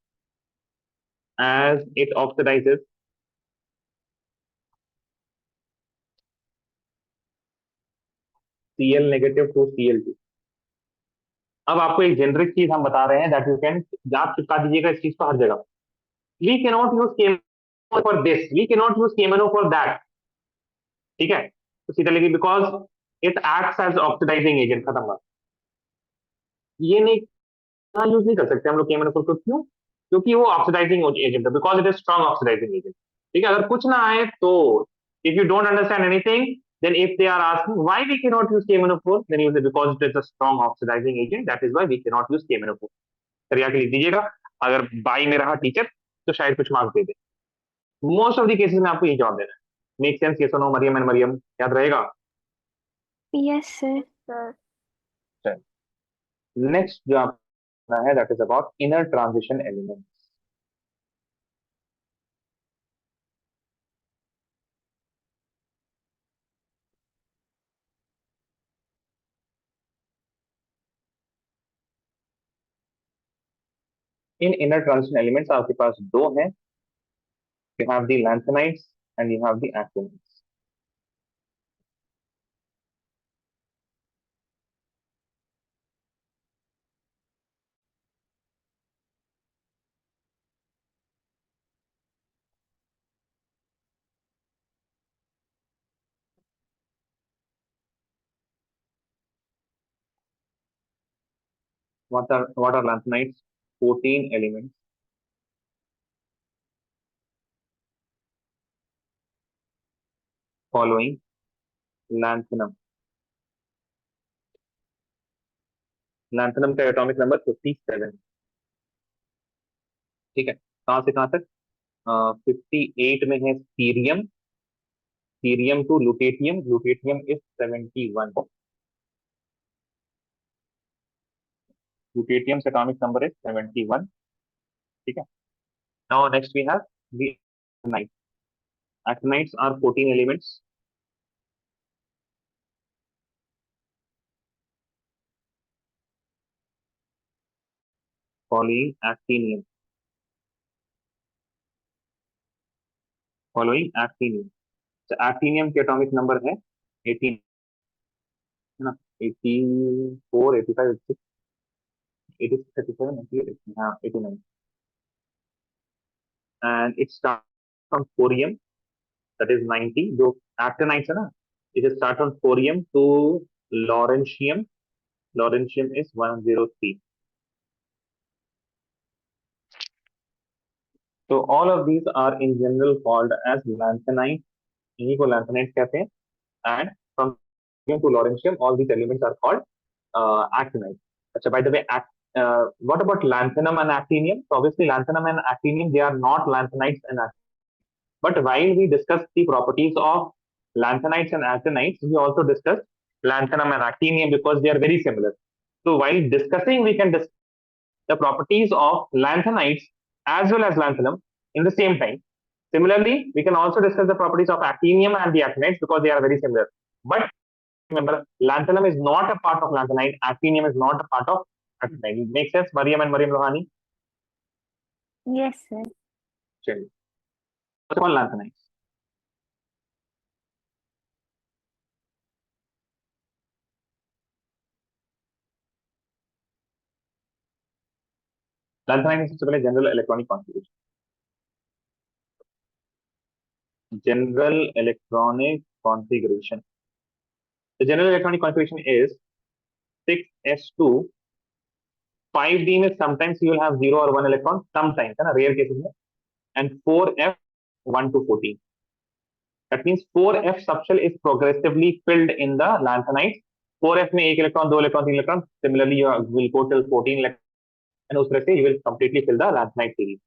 as it oxidizes Cl negative to Cl2। अब आपको एक जेनरिक चीज हम बता रहे हैं दैट यू कैन, आप चिपका दीजिएगा इस चीज को हर जगह। We can not use KMnO for this, we can not use KMnO for that, ठीक है। तो सीधा लिखिए because it acts as oxidising agent, खत्म बात। ये नहीं यूज नहीं कर सकते हम लोग KMnO4 को, क्यों? क्योंकि वो ऑक्सीडाइजिंग एजेंट है, because it is strong oxidising agent, ठीक है। अगर कुछ ना आए तो, if you don't understand anything, then if they are asking why we cannot use KMnO4, then you say because it is a strong oxidizing agent, that is why we cannot use KMnO4। Sir यहाँ लिख दीजिएगा, अगर by में रहा teacher तो शायद कुछ marks they they. Most of the cases में आपको ये जवाब देना है। Make sense? यस और नो? मरियम एंड मरियम याद रहेगा? Yes, sir. sir. नेक्स्ट जो आपका है that is about inner transition elements. In inner transition elements आपके पास दो हैं, you have the lanthanides and you have the actinides। What are lanthanides? 14 elements following lanthanum। lanthanum का atomic number 57, ठीक है। कहां से कहां तक? 58 में है cerium, cerium to lutetium, lutetium is 71, lutetium से एटॉमिक नंबर इज 71, ठीक है। Now next we have the actinides। actinides are 14 elements following actinium, following actinium। तो actinium के एटॉमिक नंबर है 18, है ना, 84, 85, 86, 37, 88, हाँ 89, and it starts from thorium, that is 90। जो actinides है ना, it starts from thorium to lawrencium, lawrencium is 103। So all of these are in general called as lanthanides, इन्हीं को lanthanides कहते हैं। And from thorium to lawrencium, all these elements are called actinides। अच्छा, by the way, what about lanthanum and actinium? So obviously lanthanum and actinium, they are not lanthanides and actinides. But while we discussed the properties of lanthanides and actinides, we also discussed lanthanum and actinium because they are very similar. So while discussing, we can discuss the properties of lanthanides as well as lanthanum in the same time. Similarly, we can also discuss the properties of actinium and the actinides because they are very similar. But remember, lanthanum is not a part of lanthanide, actinium is not a part of actinide। Make sense, Mariam and Mariam Rohani? Yes, sir. चलिए, first of all, lanthanides। Lanthanide सबसे पहले general electronic configuration. General electronic configuration. The general electronic configuration is 6s2. 5d में sometimes you will have 0 or 1 electron, sometimes, है ना, rare cases में, and 4f 1 to 14. That means 4f subshell is progressively filled in the lanthanide. 4f में 1 electron, 2 electron, 3 electron. Similarly, you will go till 14 electron, and उस तरह से you will completely fill the lanthanide series.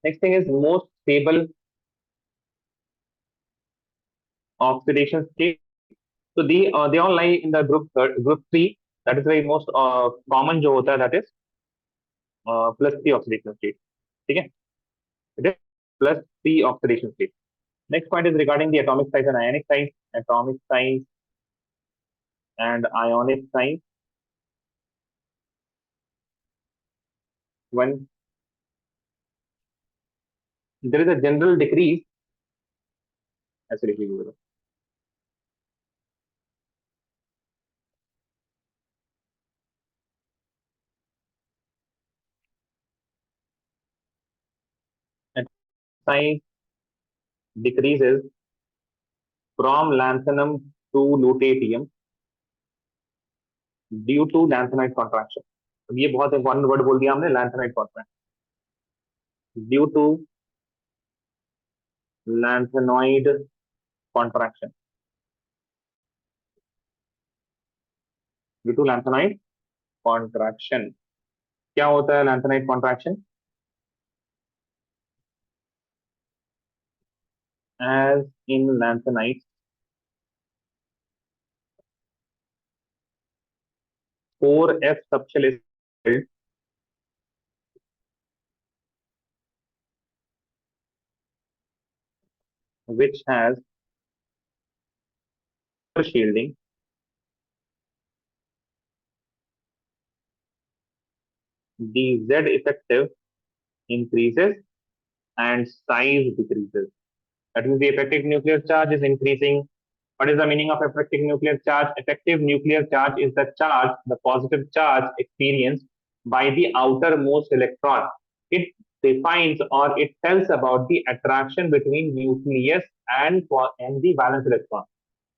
Next thing is most stable oxidation state. So they all lie in the group 3. That is very most common जो होता है, that is +3 oxidation state. ठीक है, it is +3 oxidation state. Next point is regarding the atomic size and ionic size. Atomic size and ionic size. When there is a general decrease, ऐसे लिख लीजिए. Size decreases from lanthanum to lutetium due to lanthanide contraction. अब ये बहुत important word बोल दिया हमने, lanthanide contraction. Due to lanthanoid contraction. Due to lanthanide contraction. क्या होता है lanthanide contraction? As in lanthanide, 4f subshell is filled, which has shielding. The Z effective increases and size decreases. That means the effective nuclear charge is increasing. What is the meaning of effective nuclear charge? Effective nuclear charge is the charge, the positive charge experienced by the outermost electron. It defines or it tells about the attraction between nucleus and the valence electron.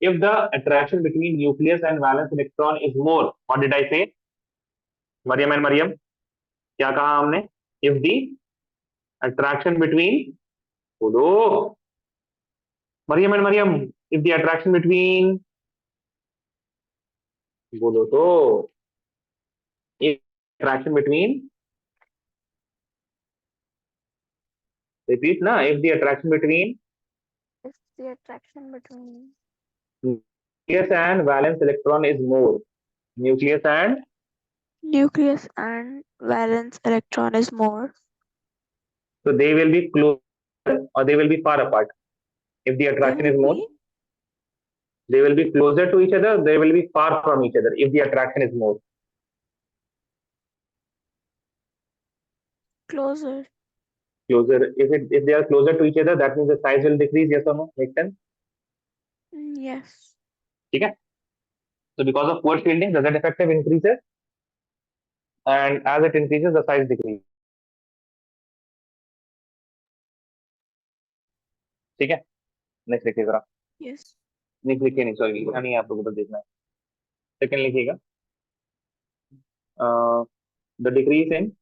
If the attraction between nucleus and valence electron is more, what did I say? Mariam and Mariam, क्या कहा हमने? If the attraction between, बोलो, Mariam and Mariam, if the attraction between, बोलो तो, if attraction between, repeat na, if the attraction between If the attraction between nucleus and valence electron is more, nucleus and nucleus and valence electron is more, so they will be close or they will be far apart. If the attraction is more, they will be closer to each other, they will be far from each other if the attraction is more. closer. Closer, if they are closer to each other, that means the size will decrease, yes or no? Make sense? Yes. ठीक है? So because of poor shielding, the Z effective increases, and as it increases, the size decreases. ठीक है? Next लिखिए जरा. Yes. Next लिखिए नहीं, sorry, नहीं आप लोगों को देखना है. सेकंड लिखिएगा. The decrease in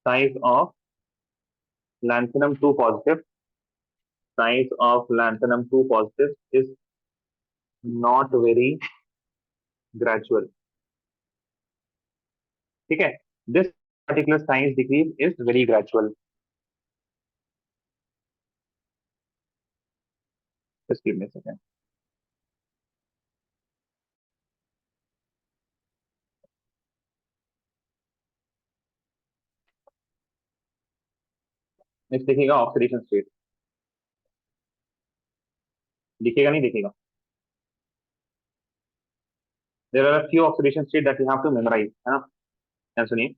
size of lanthanum 2 positive, size of lanthanum 2 positive is not very gradual. ठीक है? This particular size decrease is very gradual. Just give me a second. Next देखिएगा ऑक्सीडेशन स्टेट. दिखेगा नहीं दिखेगा? There are a few oxidation states that you have to memorize, है ना? ध्यान सुनिए.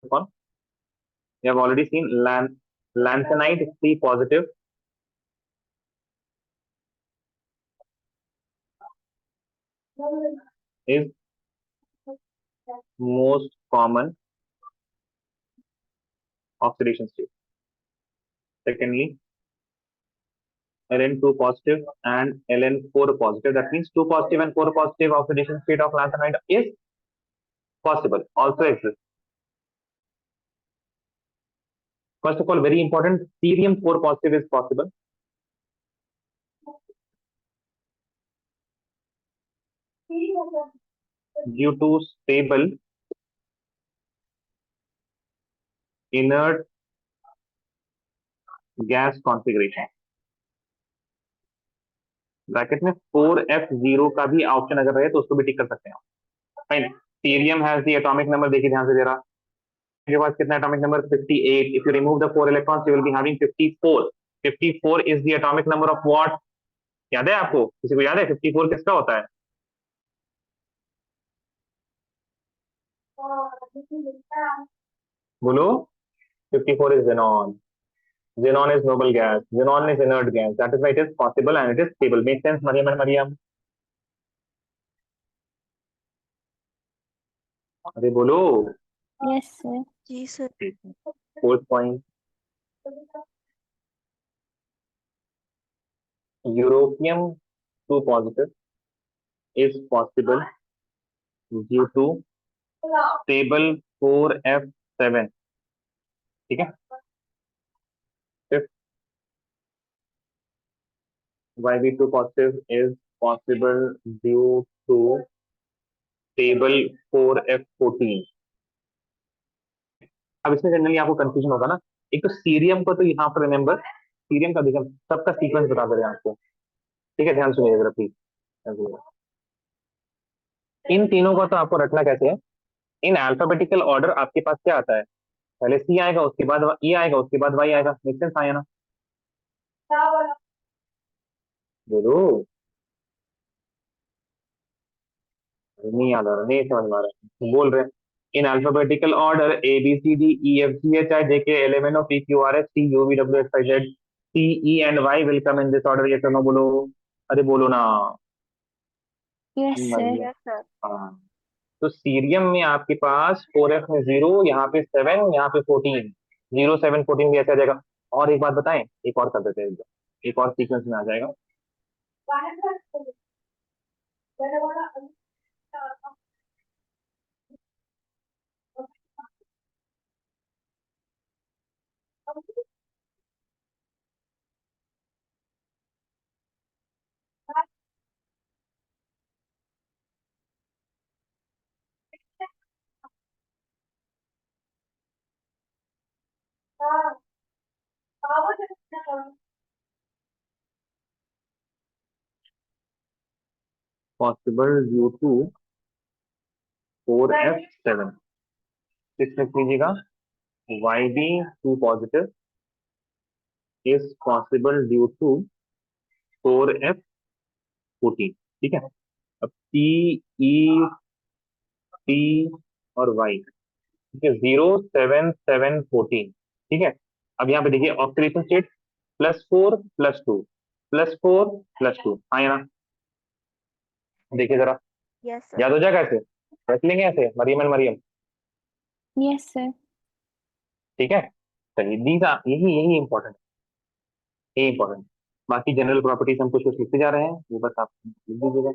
We have already seen lanthanide 3 positive, is most common oxidation state. Secondly, Ln2 positive and Ln4 positive. That means 2 positive and 4 positive oxidation state of lanthanide is possible, also exists. First of all, very important, cerium 4 positive is possible. Due to stable inert gas configuration. Bracket में 4f0 का भी option अगर रहे तो उसको भी टिक कर सकते हैं आप. Fine. Cerium has the atomic number, देखिए ध्यान से जरा, आपके पास कितना atomic number 58. If you remove the 4 electrons you will be having 54. 54 is the atomic number of what? याद है आपको? किसी को याद है 54 किसका होता है? बोलो. 54 is xenon. Xenon is noble gas. Xenon is inert gas. That is why it is possible and it is stable. Make sense, Mariam and Mariam? अरे बोलो. Yes, sir. Ji sir. Fourth point. Europium 2 positive is possible due to stable 4f7. ठीक है. Fifth, YB2 positive is possible due to stable 4f14. अब इसमें generally आपको confusion होगा ना. एक तो सीरियम को तो यहाँ पर रिमेंबर, सीरियम का देखिए सबका सीक्वेंस बता दे रहे हैं आपको. ठीक है, ध्यान सुनिए जरा प्लीज. इन तीनों का तो आपको रखना कैसे है, इन अल्फाबेटिकल ऑर्डर आपके पास क्या आता है, पहले सी आएगा, उसके बाद ई आएगा, उसके बाद वाई आएगा. मेक सेंस आया ना? बोलो. नहीं याद आ रहा, नहीं समझ में आ रहा, बोल रहे हैं. In alphabetical order A B C D E F G H I J K L M N O P Q R S T U V W X Y Z C E and Y will come in this order. ये करना. बोलो. अरे बोलो ना. Yes, sir. Yes sir. हाँ. तो cerium में आपके पास 4f में 0, यहाँ पे 7, यहाँ पे 14. 0 7 14 भी ऐसे आ जाएगा. और एक बात बताएं, एक और कर देते हैं, एक और सीक्वेंस में आ जाएगा. Possible due to 4f7. लिख लीजिएगा. YB2 positive is possible due to 4f14. ठीक है. अब P E T और Y, ठीक है, 0 7 7 14. ठीक है. अब यहाँ पे देखिए ऑक्सीडेशन स्टेट +4 +2 +4 +2. हाँ या ना? देखिए जरा, यस सर. याद हो जाएगा ऐसे, रख लेंगे ऐसे Miriam and Maryam. Yes, sir. ठीक है. चलिए दीज आर, यही यही इंपॉर्टेंट, यही इंपॉर्टेंट. बाकी जनरल प्रॉपर्टीज हम कुछ कुछ लिखते जा रहे हैं, वो बस आप लिख दीजिएगा.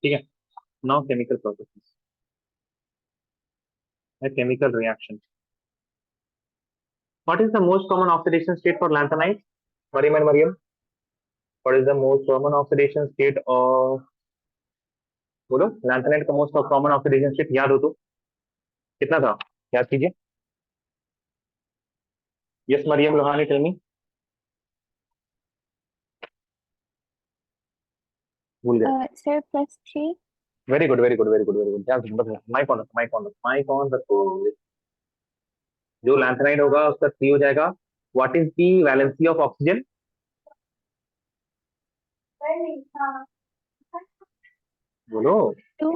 ठीक है. Now chemical processes, chemical reaction. What is the most common oxidation state for lanthanide? Mariam and Mariam, what is the most common oxidation state of, बोलो, lanthanide का most common oxidation state याद हो तो कितना था, याद कीजिए. Yes, Mariam Lohani, tell me. भूल गए. Sir, +3. Very good, very good, very good, very good. क्या बस माइक ऑन रखो, माइक ऑन रखो, माइक ऑन रखो. जो लैंथेनाइड होगा उसका 3 हो जाएगा. What is the valency of oxygen? बोलो. 2.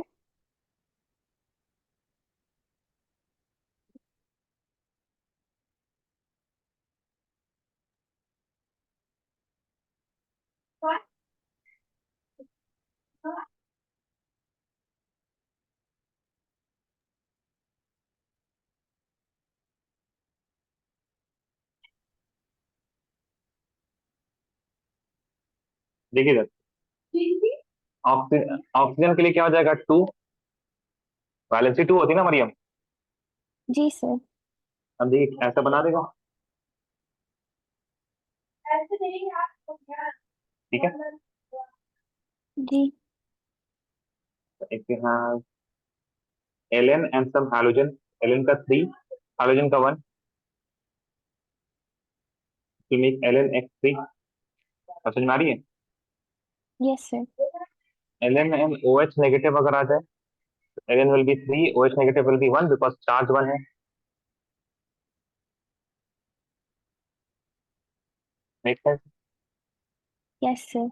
देखिए सर, ऑक्सीजन के लिए क्या हो जाएगा? 2. वैलेंसी 2 होती है ना मरियम? जी सर. अब देखिए ऐसा बना देगा. ठीक है. जी. if you have Ln and some halogen, Ln का 3, halogen का 1, to make Ln x3. समझ में आ रही है? Yes sir. Ln and OH negative अगर आ जाए, Ln will be 3, OH negative will be 1 because charge 1 है. Make sense? Yes sir.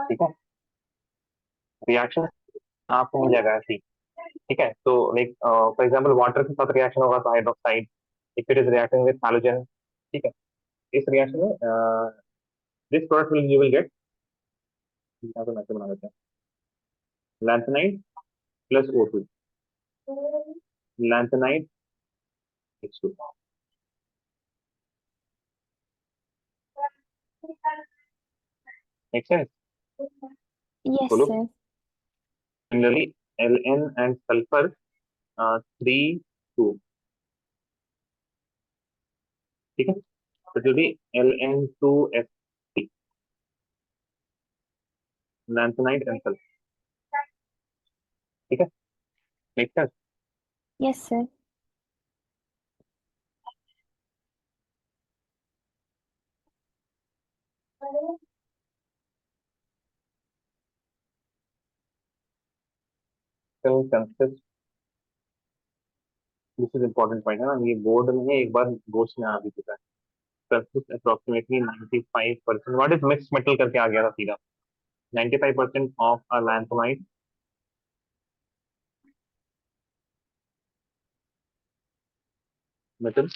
ठीक है. रिएक्शन आपको मिल जाएगा ऐसी. ठीक है. तो लाइक फॉर एग्जांपल वाटर के साथ रिएक्शन होगा तो hydroxide, if it is reacting with halogen. ठीक है. इस रिएक्शन में this product will you will get, यहाँ पे मैसे बना देते हैं, lanthanide plus O2, lanthanide H2. Make sense? Yes बोलो. sir. Similarly, Ln and sulfur 3 2. ठीक है. तो it will be Ln2S3, lanthanide and sulfur. ठीक है. Make sense? Yes sir. Consist, this is important point है ना, ये बोर्ड में एक बार गोश्त में आ भी चुका है. Consist approximately 95%. What is mix metal करके आ गया था सीधा. 95% of a lanthanide metal,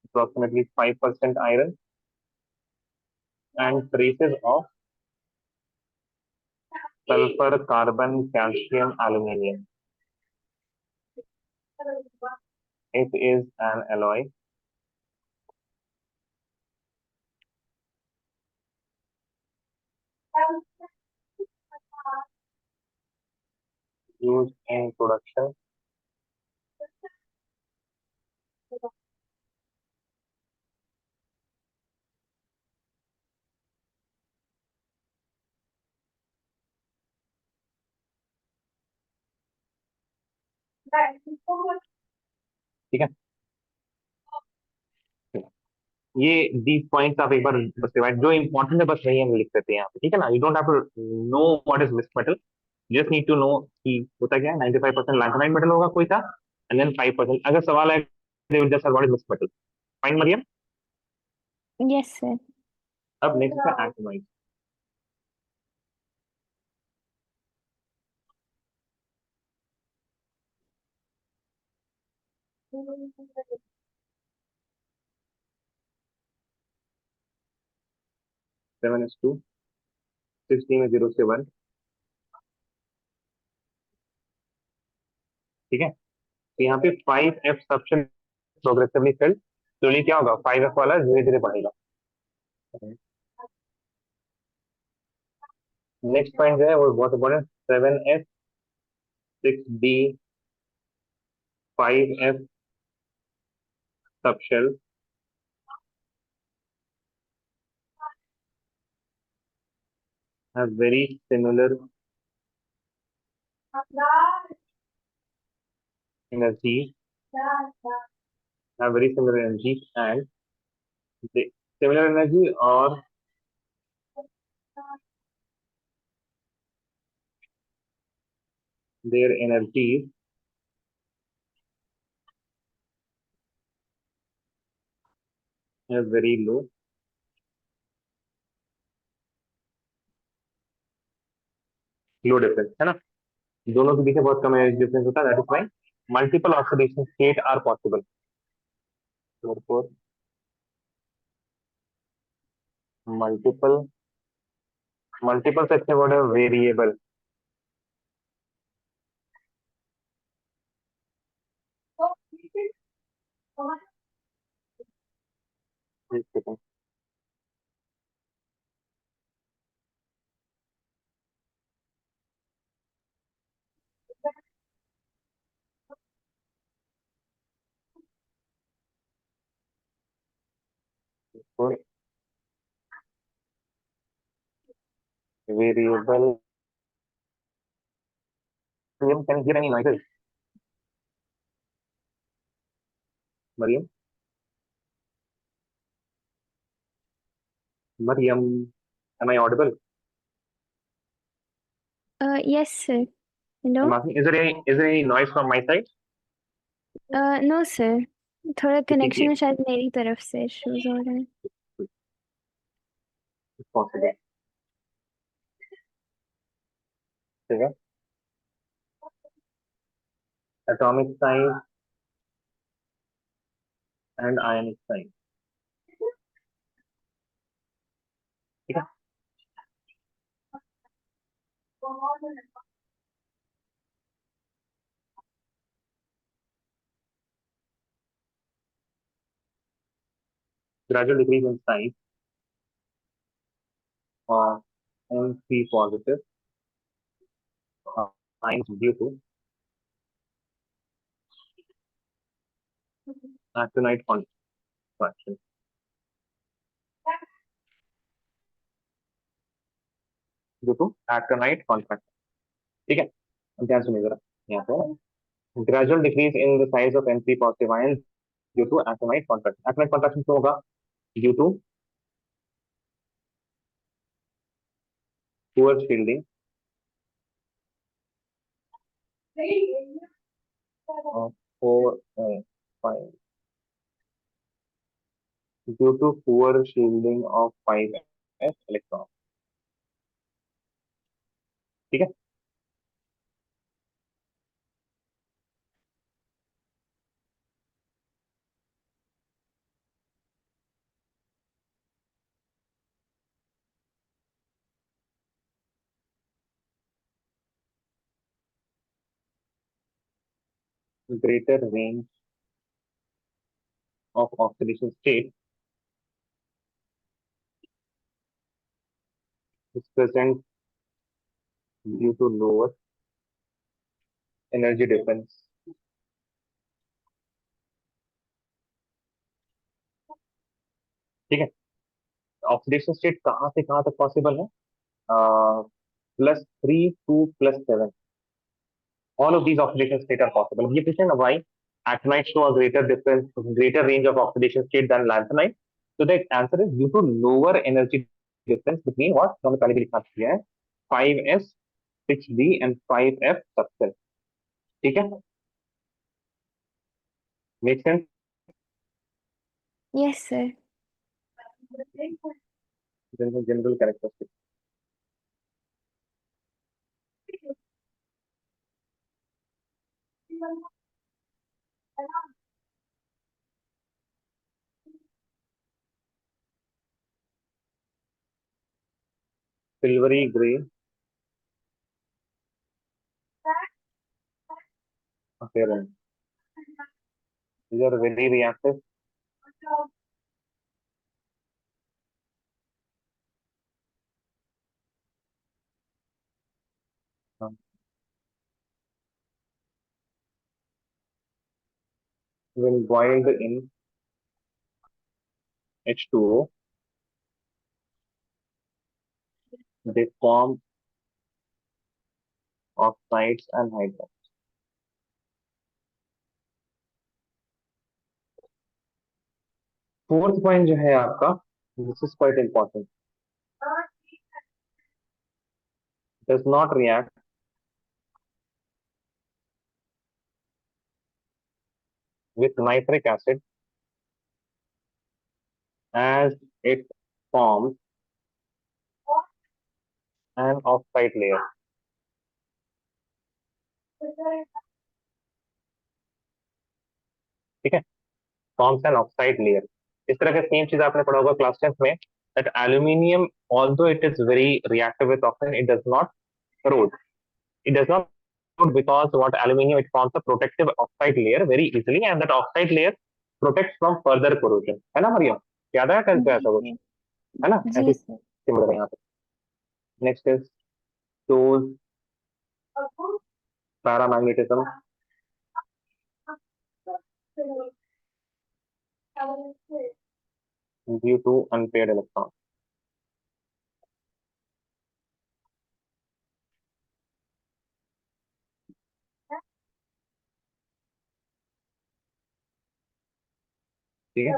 approximately 5% iron, and traces of sulfur, carbon, calcium, aluminium. It is an alloy used in production ठीक है. ये these पॉइंट्स आप एक बार बस रिवाइज, जो इंपॉर्टेंट है बस वही हम लिख देते हैं यहाँ पे. ठीक है ना. You don't have to know what is mix metal, just need to know कि होता क्या है. 95% लैंथेनाइड मेटल होगा कोई सा, एंड देन 5%. अगर सवाल है they will just ask what is mixed metal. Fine Miriam. Yes sir. अब नेक्स्ट है actinoid. सेवन एस टू, 60 में 0 से 1. ठीक है. तो यहाँ पे 5F सब्सटेंस प्रोग्रेसिवली फिल्ड, तो ये क्या होगा, 5F वाला धीरे धीरे बढ़ेगा. नेक्स्ट पॉइंट जो है वो बहुत important. 7S 6D 5F subshell have very similar energy have very similar energy, and they, similar energy or their energies are very low difference, है ना? दोनों के बीच में बहुत कम एनर्जी डिफरेंस होता है, that is why multiple oxidation state are possible. therefore multiple multiple से अच्छे वर्ड है वेरिएबल। एक second, variable. Miriam, can you hear any noises? Mariam? Mariam, am I audible? Yes, sir. I'm Hello? asking, is there any noise from my side? No, sir. थोड़ा किसी connection की में शायद मेरी तरफ से इश्यूज हो रहे हैं। possible, ठीक है? Atomic size and ionic size, ठीक है? Gradual decrease in size of N3 positive ions due to actinide contraction. Due to actinide contraction, ठीक है? अब ध्यान सुनिए जरा, यहाँ पे gradual decrease in the size of N3 positive ions due to actinide contraction. Actinide contraction क्यों होगा? Due to poor shielding of 4 due to poor shielding of 5s electrons, ठीक है? Greater range of oxidation state is present due to lower energy difference, ठीक है? Oxidation state कहाँ से कहाँ तक पॉसिबल है? +3 to +7, all of these oxidation state are possible. ये पूछे ना why actinide show a greater difference, greater range of oxidation state than lanthanide? So the answer is due to lower energy difference between what हमने पहले भी लिखा किया है 5s 6d and 5f substance, ठीक है? Make sense? Yes, sir. General characteristics. Silvery gray appearance. These are very reactive. When boiled in H2O, they form oxides and hydroxides. Fourth point जो है आपका, this is quite important, does not react with nitric acid as it forms an oxide layer. ठीक है, forms an oxide layer. इस तरह का same चीज आपने पढ़ा होगा क्लास 10th में, that aluminium, although it is very reactive with oxygen, it does not corrode. It does not corrode because what aluminium, it forms a protective oxide layer very easily, and that oxide layer protects from further corrosion. है ना मरियम, याद आया कल पे ऐसा कुछ, जी है ना? जी ऐसी सर। सिमिलर है यहाँ पे. Next is shows paramagnetism due to unpaired electrons. ठीक है,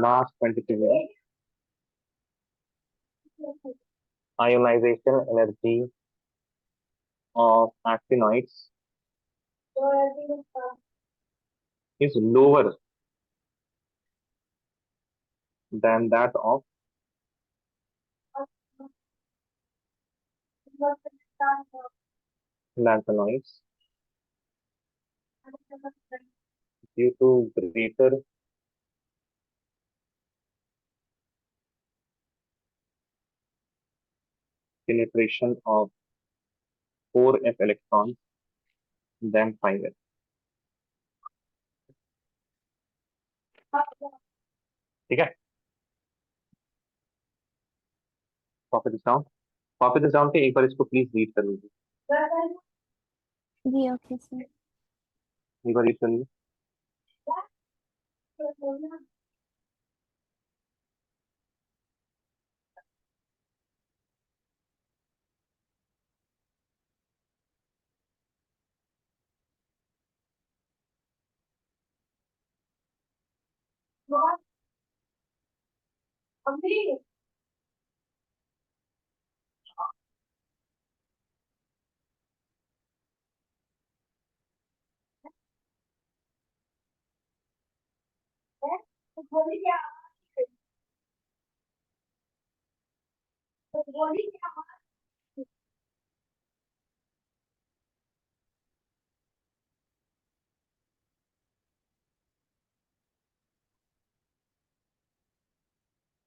last 23 minute, ionization energy of actinides is lower than that of lanthanoids due to greater penetration of 4f electrons than 5f. ठीक है, copy this down, copy this down के एक बार इसको please read कर लीजिए, जी okay sir. एक बार read कर लीजिए.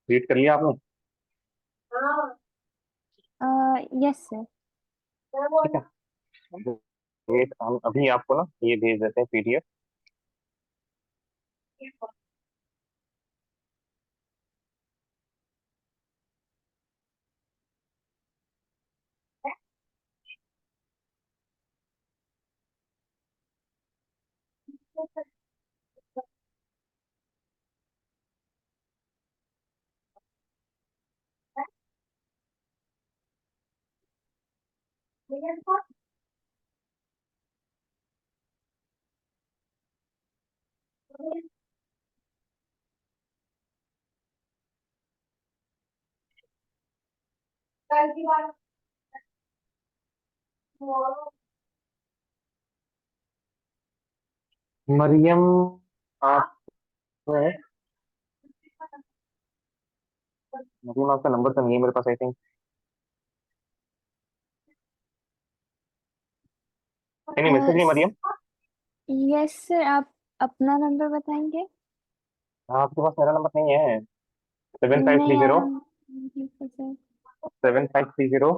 रीड कर लिया आपने? Yes sir. ठीक है, वेट, हम अभी आपको ना ये भेज देते हैं पीडीएफ. मरियम, आप मरियम आपका नंबर तो नहीं है मेरे पास, आई थिंक. नहीं, मैसेज नहीं मरियम, यस सर, आप अपना नंबर बताएंगे? आपके पास मेरा नंबर नहीं है. नहीं 7530 ठीक है सर। 7530